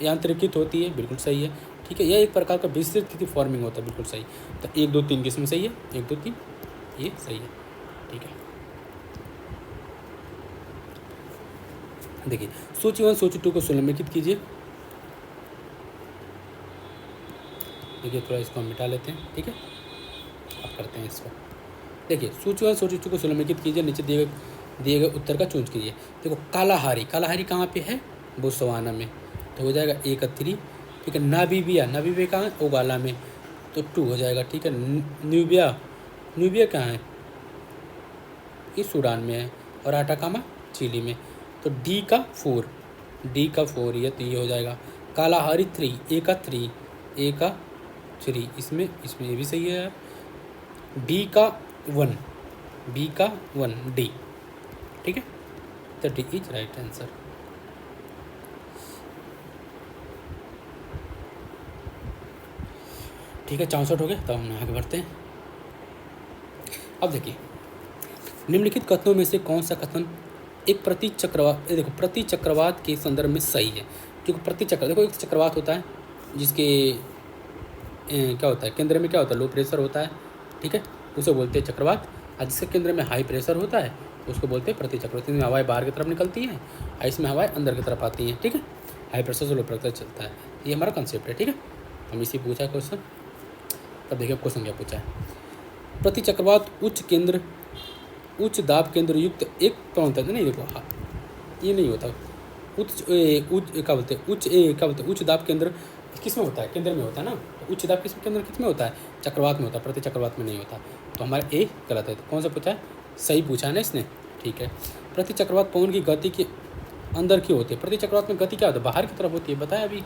यांत्रिकीकृत होती है, बिल्कुल सही है, ठीक है। यह एक प्रकार का विस्तृत खेती फार्मिंग होता है, बिल्कुल सही। तो 1 2 3 किसमें सही है, 1 2 3 ये सही है, ठीक है। देखिए, सूची 1 सूची 2 को सुनिम्नलिखित कीजिए। देखिए, थोड़ा इसको हम मिटा लेते हैं, ठीक है, अब करते हैं इसको। देखिए, सूची 1 सूची 2 को सुनिम्नलिखित कीजिए, नीचे दिए गए उत्तर का चूज कीजिए। देखो, कालाहारी कहाँ पे है, बोत्सवाना में, तो हो जाएगा 1 का 3, ठीक है। नामीबिया कहाँ है, ओगाला में, तो 2 हो जाएगा, ठीक है। न्यूबिया कहाँ है, ये सूडान में है, और आटाकामा चिली में, तो डी का 4 ये, तो ये हो जाएगा। कालाहारी 3 ए का 3 इसमें ये भी सही है यार। डी का 1 डी, ठीक है, तो डी इज राइट आंसर। ठीक है, 64 हो गए, तो हम आगे बढ़ते हैं। अब देखिए, निम्नलिखित कथनों में से कौन सा कथन एक प्रति चक्रवात के संदर्भ में सही है। क्योंकि देखो, एक चक्रवात होता है जिसके क्या होता है, केंद्र में क्या होता है, लो प्रेशर होता है, ठीक है, उसे बोलते हैं चक्रवात। और जिसके केंद्र में हाई प्रेशर होता है उसको बोलते हैं प्रति चक्रवात। इसमें हवाएं बाहर की तरफ निकलती हैं और इसमें हवाएं अंदर की तरफ आती हैं, ठीक है, हाई प्रेशर से लो प्रेशर चलता है, ये हमारा कंसेप्ट है, ठीक है। हम इसी पूछा है क्वेश्चन। तब देखिए क्वेश्चन क्या पूछा है। प्रति चक्रवात उच्च दाब केंद्र युक्त एक कौन होता है, नहीं देखो, हाँ ये नहीं होता। उच्च दाब केंद्र किस में होता है, केंद्र में होता है ना, तो उच्च दाब केंद्र किस में होता है, चक्रवात में होता है, प्रति चक्रवात में नहीं होता, तो हमारा ए गलत है। तो कौन सा पूछा है, सही पूछा है ना इसने, ठीक है। प्रति चक्रवात पवन की गति के अंदर की होती है, प्रति चक्रवात में गति क्या होता है, बाहर की तरफ होती है, बताया अभी,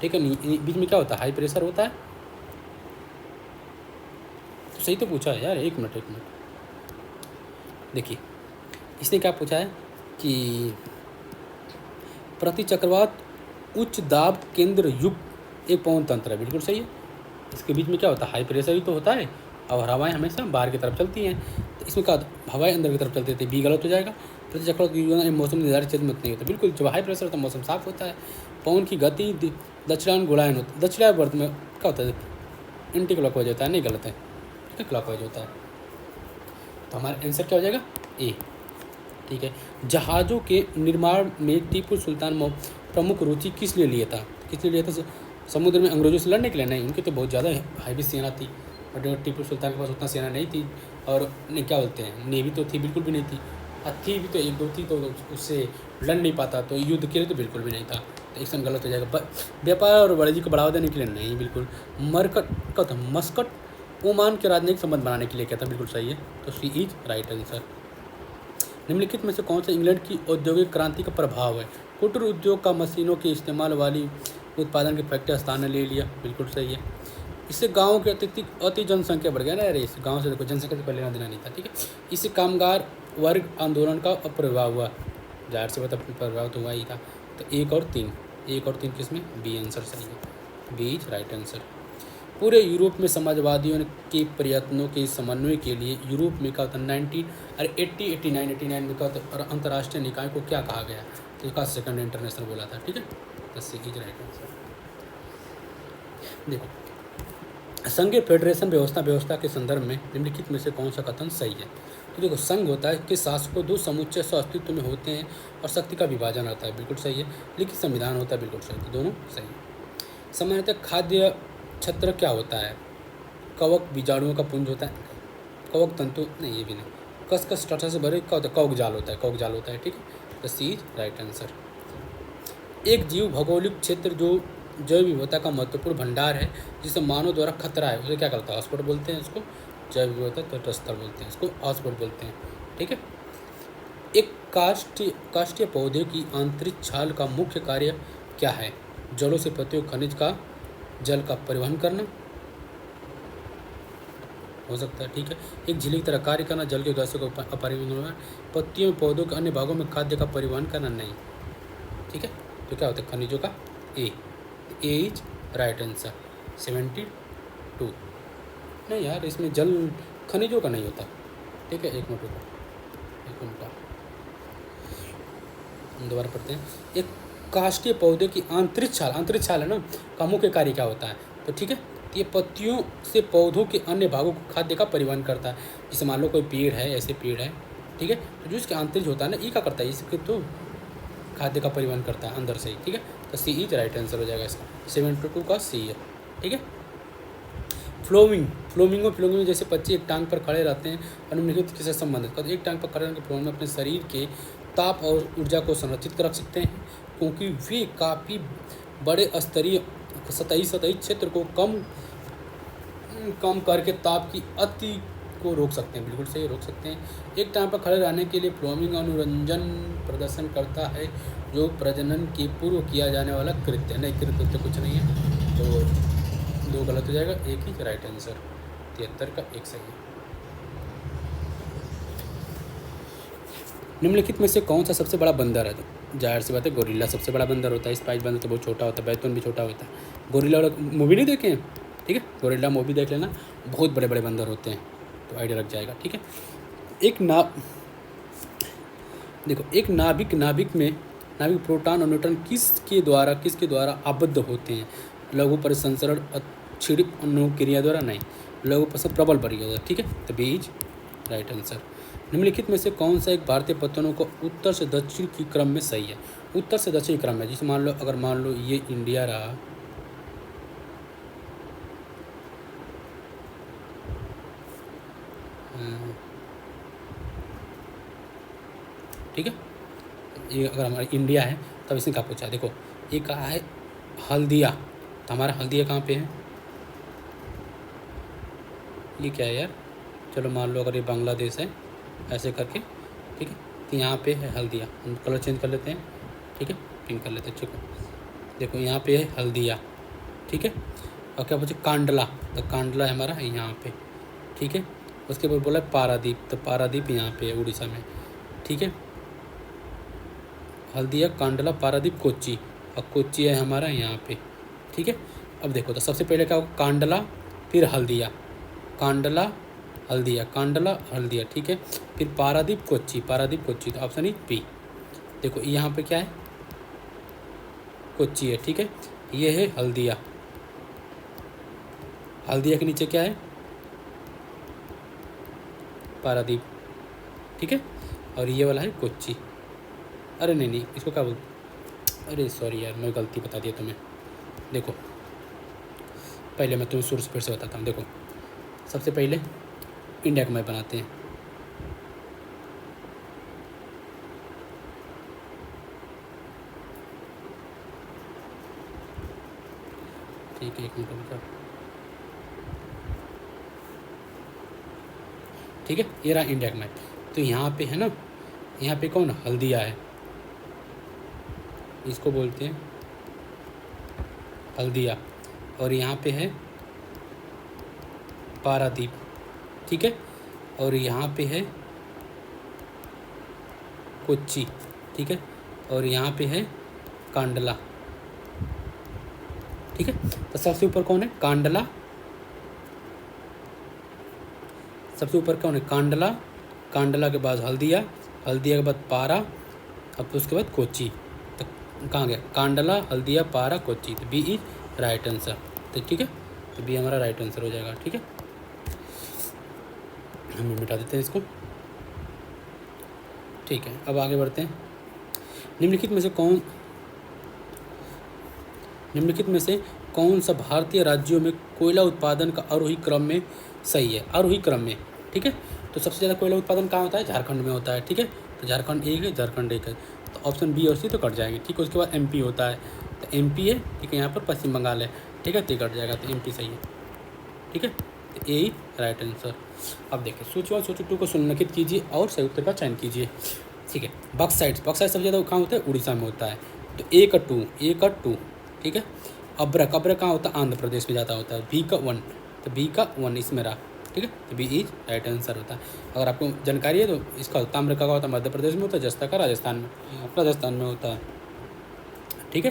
ठीक है। बीच में क्या होता है, हाई प्रेशर होता है, तो सही तो पूछा है यार, एक मिनट। देखिए, इसने क्या पूछा है कि प्रति चक्रवात उच्च दाब केंद्र युक्त एक पवन तंत्र है, बिल्कुल सही है। इसके बीच में क्या होता है, हाई प्रेशर ही तो होता है, और हवाएं हमेशा बाहर की तरफ चलती हैं, तो इसमें क्या हवाएं अंदर की तरफ चलती थी, बी गलत हो जाएगा। प्रति चक्रवात मौसम निर्धारित क्षेत्र में नहीं होता, बिल्कुल जब हाई प्रेशर होता है मौसम साफ होता है। पवन की गति दक्षिणायन होता है, दक्षिणावर्त में क्या होता है, एंटी क्लॉकवाइज होता है, नहीं गलत है, ठीक है, क्लॉकवाइज होता है। तो हमारा आंसर क्या हो जाएगा? ए। ठीक है। जहाज़ों के निर्माण में टीपू सुल्तान प्रमुख रुचि किस लिए लिया था? किस लिए लिया था? समुद्र में अंग्रेजों से लड़ने के लिए? नहीं, उनकी तो बहुत ज़्यादा हैवी सेना थी, और टीपू सुल्तान के पास उतना सेना नहीं थी, और नहीं क्या बोलते हैं, नेवी तो थी बिल्कुल भी नहीं थी, थी भी तो एक दो थी, तो उससे लड़ नहीं पाता, तो युद्ध के लिए तो बिल्कुल भी नहीं था। तो इसमें गलत हो जाएगा। व्यापार और वाणिज्य को बढ़ावा देने के लिए? नहीं, बिल्कुल। मरकट क्या था? मस्कट ओमान के राजनीतिक संबंध बनाने के लिए क्या था? बिल्कुल सही है। तो सी इज राइट आंसर। निम्नलिखित में से कौन सा इंग्लैंड की औद्योगिक क्रांति का प्रभाव है? कुटीर उद्योग का मशीनों के इस्तेमाल वाली उत्पादन की फैक्ट्री स्थान ले लिया? बिल्कुल सही है। इससे गाँव के अति जनसंख्या बढ़ गया ना। अरे इस गाँव से देखो जनसंख्या से पहले लेना देना नहीं था। ठीक है। इससे कामगार वर्ग आंदोलन का प्रभाव हुआ। जाहिर से बता प्रभाव तो हुआ ही था। तो 1 और 3 किसमें? बी आंसर सही है। B is right answer. पूरे यूरोप में समाजवादियों के प्रयत्नों के समन्वय के लिए यूरोप में क्या होता है 89 में क्या होता है अंतर्राष्ट्रीय निकाय को क्या कहा गया? तो इसका सेकंड इंटरनेशनल बोला था। ठीक है। तो सी इज राइट आंसर। देखो, संघीय फेडरेशन व्यवस्था के संदर्भ में निम्नलिखित में से कौन सा कथन सही है? तो देखो, संघ होता है कि शासकों दो समुच्चय अस्तित्व में होते हैं और शक्ति का विभाजन होता है। बिल्कुल सही है। लेकिन संविधान होता है। बिल्कुल सही। तो दोनों सही है। सामान्यतः खाद्य छत्र क्या होता है? कवक बीजाणुओं का पुंज होता है। कवक तंतु नहीं, ये भी नहीं। कसकस टटा से भरे क्या होता है? कवक जाल होता है। कवक जाल होता है। ठीक है। तो सी इज राइट आंसर। एक जीव भौगोलिक क्षेत्र जो जैव विविधता का महत्वपूर्ण भंडार है, जिसे मानव द्वारा खतरा है, उसे क्या करता है? हॉटस्पॉट बोलते हैं उसको। जैव विविधता तटस्थल बोलते हैं इसको, हॉटस्पॉट बोलते हैं। ठीक है। एक काष्ठीय पौधे की आंतरिक छाल का मुख्य कार्य क्या है? जड़ों से पत्तियों खनिज का जल का परिवहन करना हो सकता है। ठीक है। एक झिल्ली की तरह कार्य करना, जल के गैसों का अपरिवहन। पत्तियों में पौधों के अन्य भागों में खाद्य का परिवहन करना? नहीं। ठीक है। तो क्या होता है? खनिजों का ए इज राइट आंसर। 72 नहीं यार, इसमें जल खनिजों का नहीं होता। ठीक है। एक मिनट दोबारा पढ़ते हैं। एक काष्ठीय पौधे की आंतरिक छाल है ना, का मुख्य कार्य क्या होता है? तो ठीक है, ये पत्तियों से पौधों के अन्य भागों को खाद्य का परिवहन करता है। जैसे मान लो कोई पेड़ है, ऐसे पेड़ है, ठीक है, तो जो इसके आंतरिक होता है ना, ये क्या करता है? इसके तो खाद्य का परिवहन करता है अंदर से ही। ठीक है। तो सी इज राइट आंसर हो जाएगा इसका। 72 का सी है। ठीक है। फ्लोमिंगो जैसे पक्षी एक टांग पर खड़े रहते हैं और निम्नलिखित किससे संबंधित? तो एक टांग पर खड़े रहकर फ्लोमिंगो अपने शरीर के ताप और ऊर्जा को संरक्षित रख सकते हैं, क्योंकि वे काफ़ी बड़े सतही क्षेत्र को कम करके ताप की अति को रोक सकते हैं। बिल्कुल सही, रोक सकते हैं। एक टांग पर खड़े रहने के लिए फ्लोमिंगो अनुरंजन प्रदर्शन करता है, जो प्रजनन के पूर्व किया जाने वाला कृत्य। नहीं, कृत्य कुछ नहीं है, तो 2 गलत हो जाएगा, एक ही राइट आंसर। 73 का 1 सही है। निम्नलिखित में से कौन सा सबसे बड़ा बंदर है? तो जाहिर सी बात है गोरिल्ला सबसे बड़ा बंदर होता है। स्पाइस बंदर तो बहुत छोटा होता है, बैतून भी छोटा होता है। गोरिल्ला वाला मूवी नहीं देखे हैं? ठीक है, गोरिल्ला मूवी देख लेना, बहुत बड़े बड़े बंदर होते हैं, तो आइडिया लग जाएगा। ठीक है। एक नाभिक प्रोटॉन और न्यूट्रॉन किसके द्वारा आबद्ध होते हैं? लघु परिसंचरण क्षीणित अनुक्रिया द्वारा? नहीं, लघु परिसंचरण प्रबल परिक्रिया। ठीक है। तो बी इज राइट आंसर। निम्नलिखित में से कौन सा एक भारतीय पत्तनों को उत्तर से दक्षिण की क्रम में सही है? उत्तर से दक्षिण क्रम में, जैसे मान लो ये इंडिया रहा, ठीक है, ये अगर हमारा इंडिया है तब इसने क्या पूछा? देखो, ये कहा है हल्दिया, तो हमारा हल्दिया कहाँ पे है? ये क्या है यार? चलो मान लो अगर ये बांग्लादेश है, ऐसे करके, ठीक है, तो यहाँ पे है हल्दिया। हम कलर चेंज कर लेते हैं, ठीक है, पिंक कर लेते हैं। ठीक है, देखो यहाँ पे है हल्दिया, ठीक है, और क्या पूछे? कांडला, तो कांडला है हमारा यहाँ पे, ठीक है। उसके बाद बोला पारादीप, तो पारादीप यहाँ पे है उड़ीसा में, ठीक है। हल्दिया, कांडला, पारादीप, कोच्चि, और कोच्चि है हमारा यहाँ पे, ठीक है। अब देखो, तो सबसे पहले क्या होगा? कांडला, फिर हल्दिया, कांडला हल्दिया, कांडला हल्दिया, ठीक है, फिर पारादीप कोच्चि, तो ऑप्शन इज बी। देखो यहाँ पे क्या है? कोच्चि है, ठीक है, ये है हल्दिया, हल्दिया के नीचे क्या है? पारादीप, ठीक है, और ये वाला है कोच्चि। अरे नहीं नहीं, इसको क्या बोलते, अरे सॉरी यार, मैं गलती बता दिया तुम्हें। देखो पहले मैं तुम्हें शुरू से फिर से बताता हूँ। देखो सबसे पहले इंडिया का मैप बनाते हैं। ठीक है, एक मिनट रुको। ठीक है, ये रहा इंडिया का मैप। तो यहाँ पे है ना, यहाँ पे कौन, हल्दिया है, इसको बोलते हैं हल्दिया। और यहाँ पे है पारादीप, ठीक है, और यहाँ पे है कोच्चि, ठीक है, और यहाँ पे है कांडला। ठीक है, तो सबसे ऊपर कौन है, कांडला। सबसे ऊपर कौन है, कांडला। कांडला के बाद हल्दिया, हल्दिया के बाद पारा, अब तो उसके बाद कोच्चि। तो कहाँ गया, कांडला, हल्दिया, पारा, कोच्चि। तो बी इज राइट आंसर। तो ठीक है, तो बी हमारा राइट आंसर हो जाएगा। ठीक है, हम मिटा देते हैं इसको। ठीक है, अब आगे बढ़ते हैं। निम्नलिखित में से कौन सा भारतीय राज्यों में कोयला उत्पादन का आरोही क्रम में सही है, आरोही क्रम में। ठीक है, तो सबसे ज़्यादा कोयला उत्पादन कहाँ होता है, झारखंड में होता है। ठीक है, तो झारखंड एक है, झारखंड एक है, तो ऑप्शन बी और सी तो कट जाएंगे। ठीक है, उसके बाद एमपी होता है, तो एमपी है। ठीक है, यहाँ पर पश्चिम बंगाल है। ठीक है, तो कट जाएगा, तो एमपी सही है। ठीक है, तो ए राइट आंसर। अब देखिए सूची 1 सूची 2 को संरेखित कीजिए और सही उत्तर का चयन कीजिए। ठीक है, बक्साइट सबसे ज़्यादा कहाँ होता है, उड़ीसा में होता है, तो ए का 2। ठीक है, अब्रक कहाँ होता है, आंध्र प्रदेश में ज़्यादा होता है। बी का 1, तो बी का 1 इसमें रहा। ठीक है, तो बी इज राइट आंसर होता है। अगर आपको जानकारी है तो इसका ताम्र का होता है मध्य प्रदेश में होता है, जस्ता का राजस्थान में होता है। ठीक है,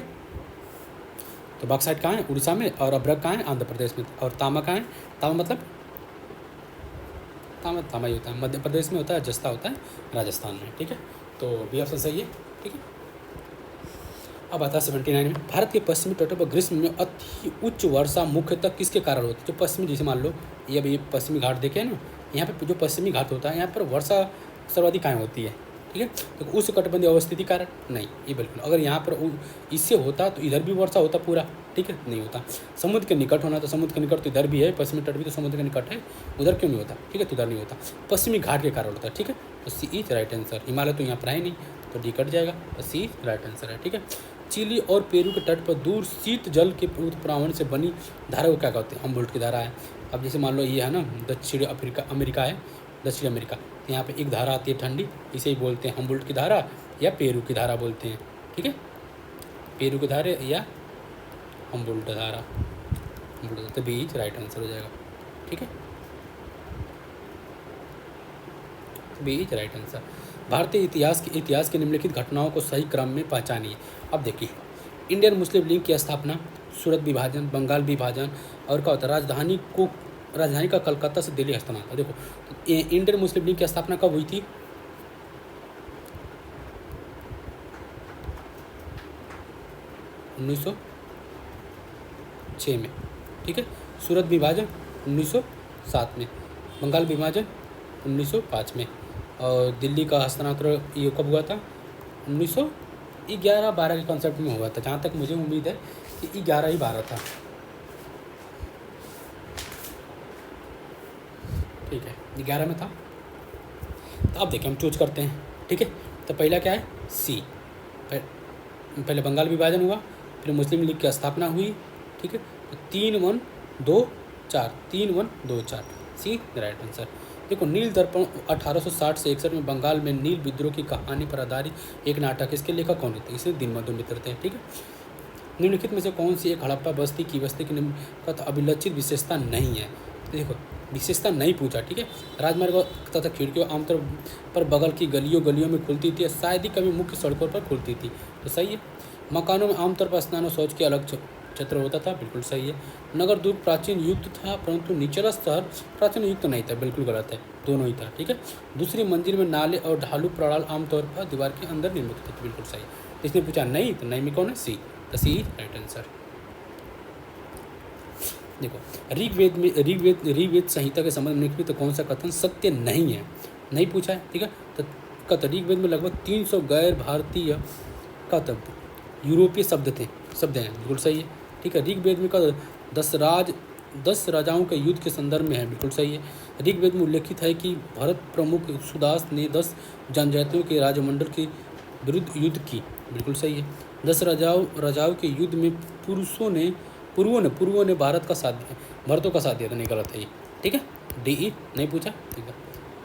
तो बक्साइट कहाँ है, उड़ीसा में, और अब्रक कहाँ है, आंध्र प्रदेश में, और तामा कहाँ है, तामा मतलब तामा ही होता है, मध्य प्रदेश में होता है, जस्ता होता है राजस्थान में। ठीक है, तो बी ऑप्शन सही है। ठीक है, अब आता है 79 में, भारत के पश्चिमी तटों पर ग्रीष्म में अति उच्च वर्षा मुख्यतः किसके कारण होती है। जो पश्चिमी, जैसे मान लो ये अभी पश्चिमी घाट देखे ना, यहाँ पे जो पश्चिमी घाट होता है यहाँ पर वर्षा सर्वाधिक कहाँ होती है। ठीक है, तो उस कटबंधी अवस्थिति कारण नहीं, ये बिल्कुल। अगर यहाँ पर इससे होता तो इधर भी वर्षा होता पूरा। ठीक है, नहीं होता। समुद्र के निकट होना, तो समुद्र के निकट तो इधर भी है, पश्चिमी तट भी तो समुद्र के निकट है, उधर क्यों नहीं होता। ठीक है, तो उधर नहीं होता, पश्चिमी घाट के कारण होता है। ठीक है, तो सी इज राइट आंसर। हिमालय तो यहाँ पर है नहीं, तो डी कट जाएगा, तो सी राइट आंसर है। ठीक है, चिली और पेरू के तट पर दूर शीत जल के उत्प्लावन से बनी धारा को क्या कहते हैं, हम्बोल्ट की धारा है। अब जैसे मान लो ये है ना, दक्षिण अमेरिका है, दक्षिण अमेरिका, तो यहाँ पे एक धारा आती है ठंडी, इसे ही बोलते हैं हम्बोल्ट की धारा या पेरू की धारा बोलते हैं। ठीक है, पेरू की धारा या हम्बोल्ट धारा, तो बीच राइट आंसर हो जाएगा। ठीक है, बीच राइट आंसर। भारतीय इतिहास के निम्नलिखित घटनाओं को सही क्रम में पहचानिए। अब देखिए, इंडियन मुस्लिम लीग की स्थापना, सूरत विभाजन, बंगाल विभाजन, और क्या होता है, राजधानी का कलकत्ता से दिल्ली हस्तांतरण। देखो, इंडियन मुस्लिम लीग की स्थापना कब हुई थी, 1906 में। ठीक है, सूरत विभाजन 1907 में, बंगाल विभाजन 1905 में, और दिल्ली का हस्तांतरण ये कब हुआ था, 1911-12 के कॉन्सेप्ट में हुआ था, जहाँ तक मुझे उम्मीद है कि 11 ही 12 था। ठीक है, 11 में था। तो अब देखिए हम चूज करते हैं। ठीक है, तो पहला क्या है, सी। पहले बंगाल विभाजन हुआ, फिर मुस्लिम लीग की स्थापना हुई। ठीक है, तो 3-1-2-4, 3-1-2-4, सी राइट आंसर। देखो, नील दर्पण 1860 से 61 में बंगाल में नील विद्रोह की कहानी पर आधारित एक नाटक, इसके लेखक कौन थे, इसे दीनबंधु मित्र थे। ठीक है, निम्नलिखित में से कौन सी एक हड़प्पा बस्ती की अभिलक्षित विशेषता नहीं है। देखो, विशेषता नहीं पूछा। ठीक है, राजमार्ग तथा खिड़कियों आमतौर पर बगल की गलियों में खुलती थी, शायद ही कभी मुख्य सड़कों पर खुलती थी, तो सही है। मकानों में आमतौर पर स्नान और शौच के अलग क्षेत्र होता था, बिल्कुल सही है। नगर दुर्ग प्राचीन युक्त था, परंतु निचला शहर प्राचीन युक्त नहीं था, बिल्कुल गलत है, दोनों ही था। ठीक है, दूसरी मंजिल में नाले और ढालू प्रणाल आमतौर पर दीवार के अंदर निर्मित थे, बिल्कुल सही। इसने पूछा नहीं, तो नहीं में कौन है, सी, तो सी राइट आंसर। देखो, ऋग्वेद संहिता के संबंध में निम्नलिखित कौन सा कथन सत्य नहीं है। नहीं पूछा है, ठीक है। तो कहता ऋग्वेद में लगभग 300 गैर भारतीय का तब यूरोपीय शब्द हैं, बिल्कुल सही है, ठीक है। ऋग्वेद में का 10 राजाओं के युद्ध के संदर्भ में है, बिल्कुल सही है। ऋग्वेद में उल्लेखित है कि भरत प्रमुख सुदास ने 10 जनजातियों के राजमंडल के विरुद्ध युद्ध की, बिल्कुल सही है। 10 राजाओं के युद्ध में पूर्वों ने भरतों का साथ दिया था, नहीं गलत है ये, ठीक है। DE नहीं पूछा, ठीक है,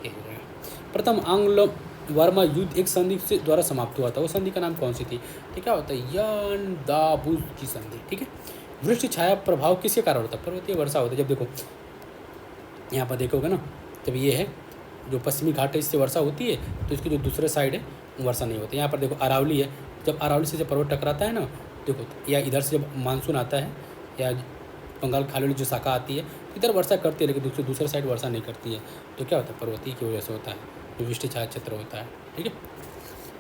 ये हो जाएगा। प्रथम आंग्ल वर्मा युद्ध एक संधि से द्वारा समाप्त हुआ था, वो संधि का नाम कौन सी थी, ठीक है, होता है यन दाबुज की संधि, ठीक है। वृष्टि छाया प्रभाव किसके कारण होता है, पर्वतीय वर्षा होता है। जब देखो यहाँ पर देखोगे ना, जब ये है जो पश्चिमी घाट है इससे वर्षा होती है, तो इसकी जो दूसरे साइड है वर्षा नहीं होती। यहाँ पर देखो अरावली है, जब अरावली से जब पर्वत टकराता है ना, देखो, या इधर से जब मानसून आता है या बंगाल खाड़ी वाली जो शाखा आती है, इधर वर्षा करती है, लेकिन दूसरे साइड वर्षा नहीं करती है। तो क्या होता है, पर्वतीय की वजह से होता है, जो वृष्टि छाया क्षेत्र होता है, ठीक है।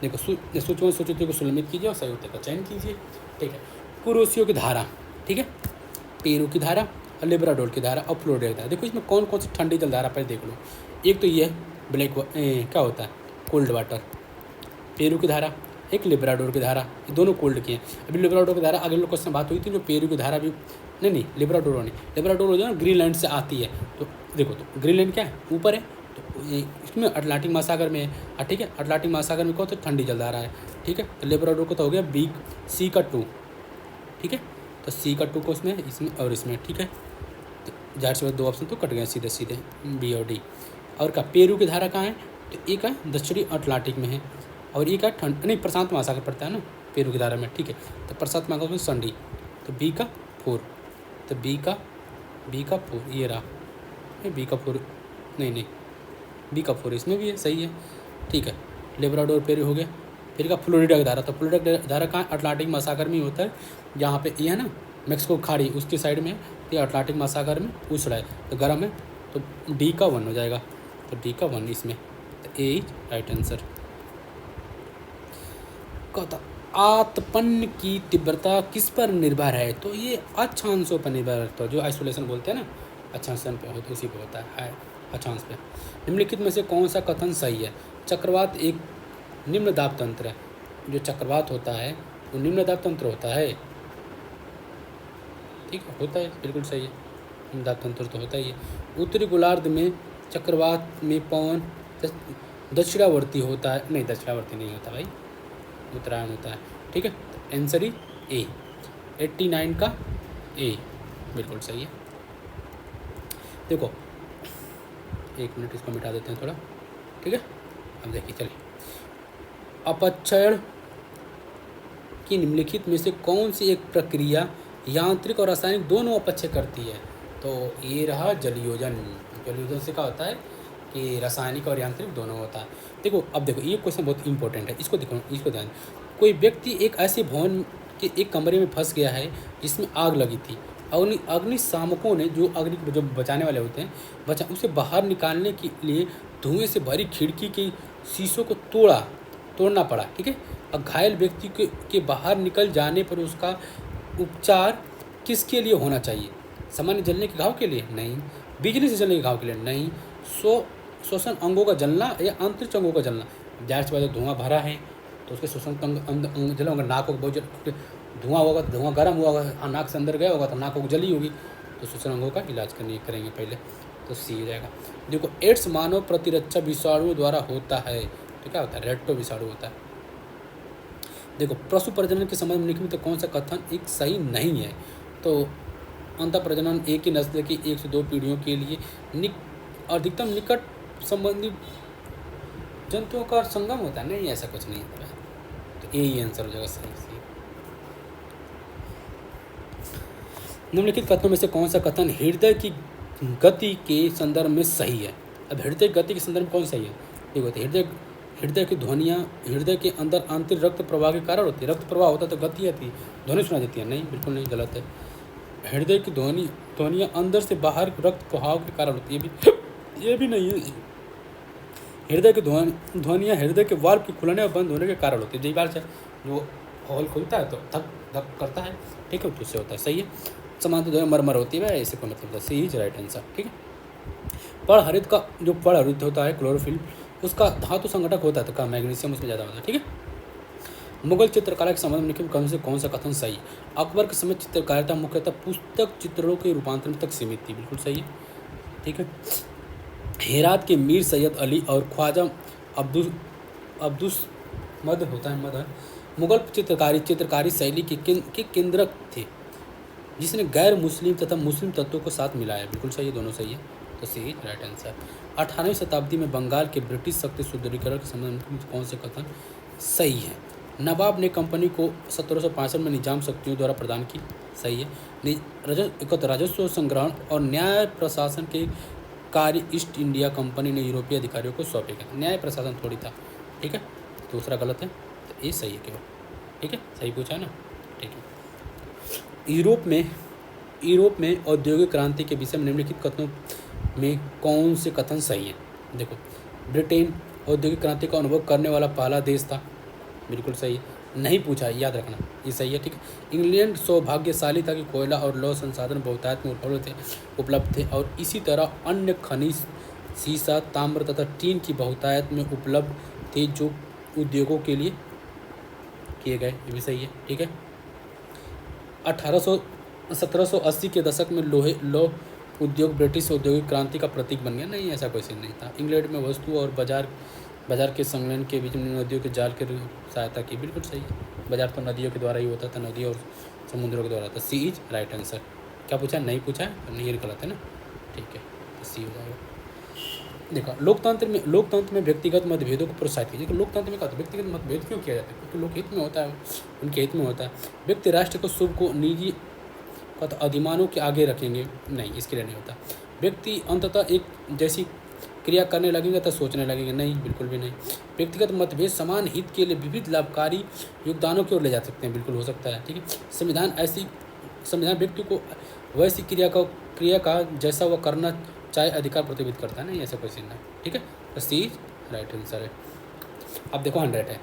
देखो सूचना को सुलमित कीजिए और सही उत्तर का चयन कीजिए, ठीक है। कुरोशियो की धारा, ठीक है, पेरू की धारा और लेब्राडोर की धारा और फ्लोरिडा की धारा। देखो इसमें कौन कौन सी ठंडी जलधारा पर देख लो। एक तो ये है क्या होता है, कोल्ड वाटर, पेरू की धारा, एक लेब्राडोर की धारा, ये दोनों कोल्ड की हैं। अभी लेब्राडोर की धारा अगले लोग क्वेश्चन बात हुई थी, जो पेरू की धारा भी नहीं लेब्राडोर नहीं, लेब्राडोर जो है ग्रीनलैंड से आती है। तो देखो, तो ग्रीनलैंड क्या है, ऊपर है, तो इसमें अटलांटिक महासागर में है, ठीक है। अटलांटिक महासागर में कौन तो ठंडी जलधारा है, ठीक है। तो लेब्राडोर को तो हो गया सी का 2, ठीक है। तो सी का 2 को इसमें और इसमें, ठीक है। तो जाहिर से 2 ऑप्शन तो कट गए सीधे बी और डी। और का पेरू की धारा कहाँ है, तो एक है दक्षिणी अटलांटिक में है, और एक है प्रशांत महासागर पड़ता है ना पेरू की धारा में, ठीक है। तो प्रशांत महासागर में संडी, तो बी का 4, तो बी का 4 ये रहा, बी का 4 नहीं बी का 4 इसमें भी है, सही है, ठीक है। लेब्राडोर पेरू हो गया। फिर का फ्लोरिडा की धारा, तो फ्लोरिडा की धारा कहाँ, अटलांटिक महासागर में ही होता है, जहाँ पे ये है ना मेक्सिको खाड़ी उसकी साइड में, तो अटलांटिक महासागर में उछड़ा है, तो गर्म है, तो डी का 1 हो जाएगा, तो डी का 1 इसमें, तो ए राइट आंसर। आतपन की तीव्रता किस पर निर्भर है, तो ये अक्षांशों पर निर्भर है, तो जो आइसोलेशन बोलते हैं ना, अक्षांश पे होता, उसी पे होता है अक्षांश पे। निम्नलिखित में से कौन सा कथन सही है, चक्रवात एक निम्न दाब तंत्र है, जो चक्रवात होता है वो निम्न दाब तंत्र होता है, ठीक है, होता है, बिल्कुल सही है, निम्न दाब तंत्र तो होता ही है। उत्तरी गोलार्ध में चक्रवात में पवन दक्षिणावर्ती होता है, नहीं दक्षिणावर्ती नहीं होता भाई, उत्तरायण होता है, ठीक है। तो आंसर ही ए, 89 का ए बिल्कुल सही है। देखो 1 मिनट इसको मिटा देते हैं थोड़ा, ठीक है। अब देखिए चलिए, अपक्षय की निम्नलिखित में से कौन सी एक प्रक्रिया यांत्रिक और रासायनिक दोनों अपक्षय करती है, तो ये रहा जलयोजन। जलयोजन से क्या होता है कि रासायनिक और यांत्रिक दोनों होता है। देखो अब देखो ये क्वेश्चन बहुत इंपॉर्टेंट है, इसको ध्यान। कोई व्यक्ति एक ऐसे भवन के एक कमरे में फंस गया है जिसमें आग लगी थी, अग्निशामकों ने जो बचाने वाले होते हैं उसे बाहर निकालने के लिए धुएं से भरी खिड़की के शीशों को तोड़ना पड़ा, ठीक है। और घायल व्यक्ति के बाहर निकल जाने पर उसका उपचार किसके लिए होना चाहिए, सामान्य जलने के घाव के लिए नहीं, बिजली से जलने के घाव के लिए नहीं, श्वसन अंगों का जलना या अंतरिक्ष अंगों का जलना। जाहिर सी बात है, धुआं भरा है तो उसके श्वसन अंग जला होगा, नाक को बहुत धुआं होगा तो धुआं गर्म हुआ होगा, नाक से अंदर गया होगा तो नाक को जली होगी, तो श्वसन अंगों का इलाज करेंगे पहले, तो सी हो जाएगा। देखो एड्स मानव प्रतिरक्षा विषाणुओं द्वारा होता है, तो क्या होता है, रेट्रो विषाणु होता है। देखो पशु प्रजनन के संबंध में निम्नलिखित में कौन सा कथन एक सही नहीं है, तो अंतः प्रजनन एक ही नस्ल की 1 से 2 पीढ़ियों के लिए अधिकतम निकट संबंधी जंतुओं का संगम होता है, नहीं ऐसा कुछ नहीं होता है, तो यही आंसर हो जाएगा सही। निम्नलिखित कथनों में से कौन सा कथन हृदय की गति के संदर्भ में सही है। अब हृदय की गति के संदर्भ में कौन सही है, देखो तो हृदय की ध्वनियाँ हृदय के अंदर आंतरिक रक्त प्रवाह के कारण होती है, रक्त प्रवाह होता है तो गति आती है, ध्वनि सुना देती है, नहीं बिल्कुल नहीं, गलत है। हृदय की ध्वनियाँ अंदर से बाहर रक्त प्रवाह के कारण होती है, ये भी नहीं है। हृदय की ध्वनियाँ हृदय के वाल्व के खुलने और बंद होने के कारण होती है, जई बार से जो हॉल खुलता है तो धक धक करता है, ठीक है, तो उससे होता है, सही है। समानता ध्वनि मरमर होती है, ऐसे को मतलब सी इज राइट आंसर, ठीक है। पर्ण हरित का जो पर्ण हरित होता है क्लोरोफिल उसका धातु संघटक होता है तो क्या मैग्नीशियम उसमें ज़्यादा होता है। ठीक है। मुगल चित्रकला के संबंध में कौन सा कथन सही है? अकबर के समय चित्रकारिता मुख्यतः पुस्तक चित्रों के रूपांतरण तक सीमित थी। बिल्कुल सही है। ठीक है। हेरात के मीर सैयद अली और ख्वाजा अब्दुस मद होता है मदर मुगल चित्रकारी शैली के केंद्रक थे, जिसने गैर मुस्लिम तथा मुस्लिम तत्वों को साथ मिलाया। बिल्कुल सही है, दोनों सही है, तो सी इज राइट आंसर। 18वीं शताब्दी में बंगाल के ब्रिटिश शक्ति सुदृढ़ीकरण के संबंध में कौन से कथन सही है? नवाब ने कंपनी को 1765 में निजाम शक्तियों द्वारा प्रदान की। सही है। राजस्व संग्रहण और न्याय प्रशासन के कार्य ईस्ट इंडिया कंपनी ने यूरोपीय अधिकारियों को सौंपे गए। न्याय प्रशासन थोड़ी था। ठीक है, दूसरा गलत है, तो ये सही है केवल। ठीक है, सही पूछा है ना। ठीक है। यूरोप में औद्योगिक क्रांति के विषय में निम्नलिखित कथनों में कौन से कथन सही हैं? देखो, ब्रिटेन औद्योगिक क्रांति का अनुभव करने वाला पहला देश था। बिल्कुल सही है, नहीं पूछा है, याद रखना, ये सही है। ठीक है। इंग्लैंड सौभाग्यशाली था कि कोयला और लौह संसाधन बहुतायत में उपलब्ध थे और इसी तरह अन्य खनिज सीसा, ताम्र तथा टीन की बहुतायत में उपलब्ध थे जो उद्योगों के लिए किए गए। ये भी सही है। ठीक है। 1780 के दशक में लौह उद्योग ब्रिटिश औद्योगिक क्रांति का प्रतीक बन गया। नहीं, ऐसा कोई सीन नहीं था। इंग्लैंड में वस्तु और बाजार के संलग्न के बीच में नदियों के जाल की सहायता की। बिल्कुल सही है। बाजार तो नदियों के द्वारा ही होता था, नदी और समुद्रों के द्वारा था। सी इज राइट आंसर। क्या पूछा? नहीं पूछा है, तो नहीं, ये गलत है ना। ठीक है, तो सी हो जाएगा। देखो, लोकतंत्र में व्यक्तिगत मतभेदों को प्रोत्साहित कीजिए। लोकतंत्र में क्या होता है? व्यक्तिगत मतभेद क्यों किया जाता है? क्योंकि लोक हित में होता है, उनके हित में होता है। व्यक्ति राष्ट्र को शुभ को निजी अधिमानों के आगे रखेंगे, नहीं, इसके लिए नहीं होता। व्यक्ति अंततः एक जैसी क्रिया करने लगेंगे तो सोचने लगेंगे, नहीं, बिल्कुल भी नहीं। व्यक्तिगत मतभेद समान हित के लिए विविध लाभकारी योगदानों की ओर ले जा सकते हैं। बिल्कुल हो सकता है। ठीक है। संविधान व्यक्ति को वैसी क्रिया का जैसा वह करना चाहे अधिकार प्रतिबिंबित करता है। नहीं, ऐसा कोई सीन नहीं। ठीक है, तो सी राइट आंसर है। अब देखो 100 है,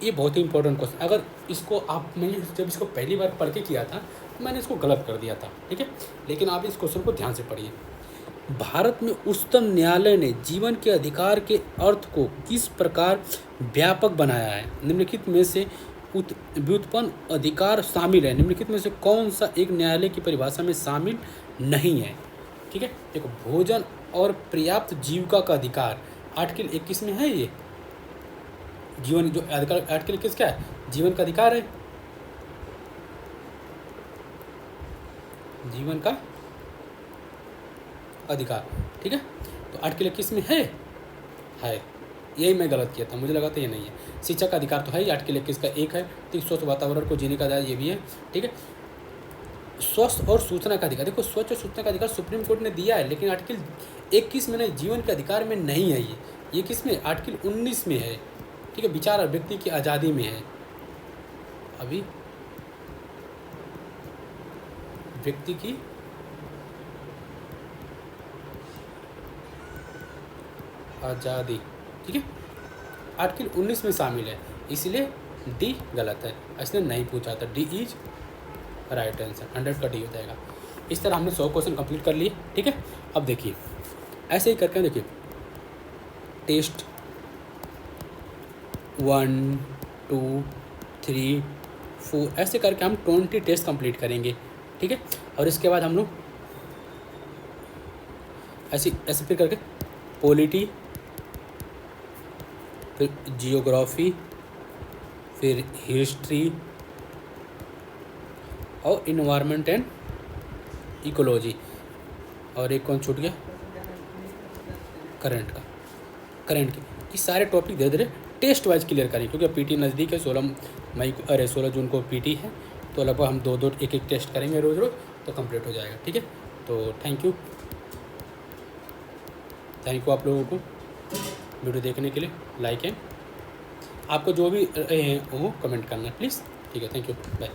ये बहुत ही इंपॉर्टेंट क्वेश्चन। अगर इसको मैंने जब इसको पहली बार पढ़ के किया था तो मैंने इसको गलत कर दिया था। ठीक है, लेकिन आप इस क्वेश्चन को ध्यान से पढ़िए। भारत में उच्चतम न्यायालय ने जीवन के अधिकार के अर्थ को किस प्रकार व्यापक बनाया है? निम्नलिखित में से व्युत्पन्न अधिकार शामिल है। निम्नलिखित में से कौन सा एक न्यायालय की परिभाषा में शामिल नहीं है? ठीक है, देखो, भोजन और पर्याप्त जीविका का अधिकार आर्टिकल 21 में है। ये जीवन जो अधिकार आर्टिकल 21 क्या है? जीवन का अधिकार है, जीवन का अधिकार। ठीक है, तो आर्टिकल 21 में है। यही मैं गलत किया था, मुझे लगा था ये नहीं है। शिक्षा का अधिकार तो है, आर्टिकल 21 का एक है। तो स्वच्छ वातावरण को जीने का अधिकार ये भी है। ठीक है। स्वस्थ और सूचना का अधिकार, देखो, स्वच्छ और सूचना का अधिकार सुप्रीम कोर्ट ने दिया है, लेकिन आर्टिकल 21 में नहीं, जीवन के अधिकार में नहीं है। ये किस में? आर्टिकल 19 में है। ठीक है, विचार और व्यक्ति की आज़ादी में है। अभी व्यक्ति की आज़ादी, ठीक है, आर्टिकल 19 में शामिल है, इसलिए डी गलत है। इसने नहीं पूछा था, डी इज राइट आंसर। 100 का डी हो जाएगा। इस तरह हमने 100 क्वेश्चन कंप्लीट कर लिए। ठीक है, अब देखिए ऐसे ही करके देखिए, टेस्ट 1 2 3 4 ऐसे करके हम 20 टेस्ट कंप्लीट करेंगे। ठीक है, और इसके बाद हम लोग ऐसे फिर करके पॉलिटी, फिर जियोग्राफी, फिर हिस्ट्री और इन्वायरमेंट एंड इकोलॉजी, और एक कौन छूट गया? करंट की। ये सारे टॉपिक धीरे धीरे टेस्ट वाइज क्लियर करें, क्योंकि पीटी नज़दीक है। 16 जून को पीटी है, तो लगभग हम 2 एक टेस्ट करेंगे रोज़, तो कंप्लीट हो जाएगा। ठीक है, तो थैंक यू आप लोगों को वीडियो देखने के लिए। लाइक एंड आपको जो भी वो कमेंट करना प्लीज़। ठीक है, थैंक यू, बाय।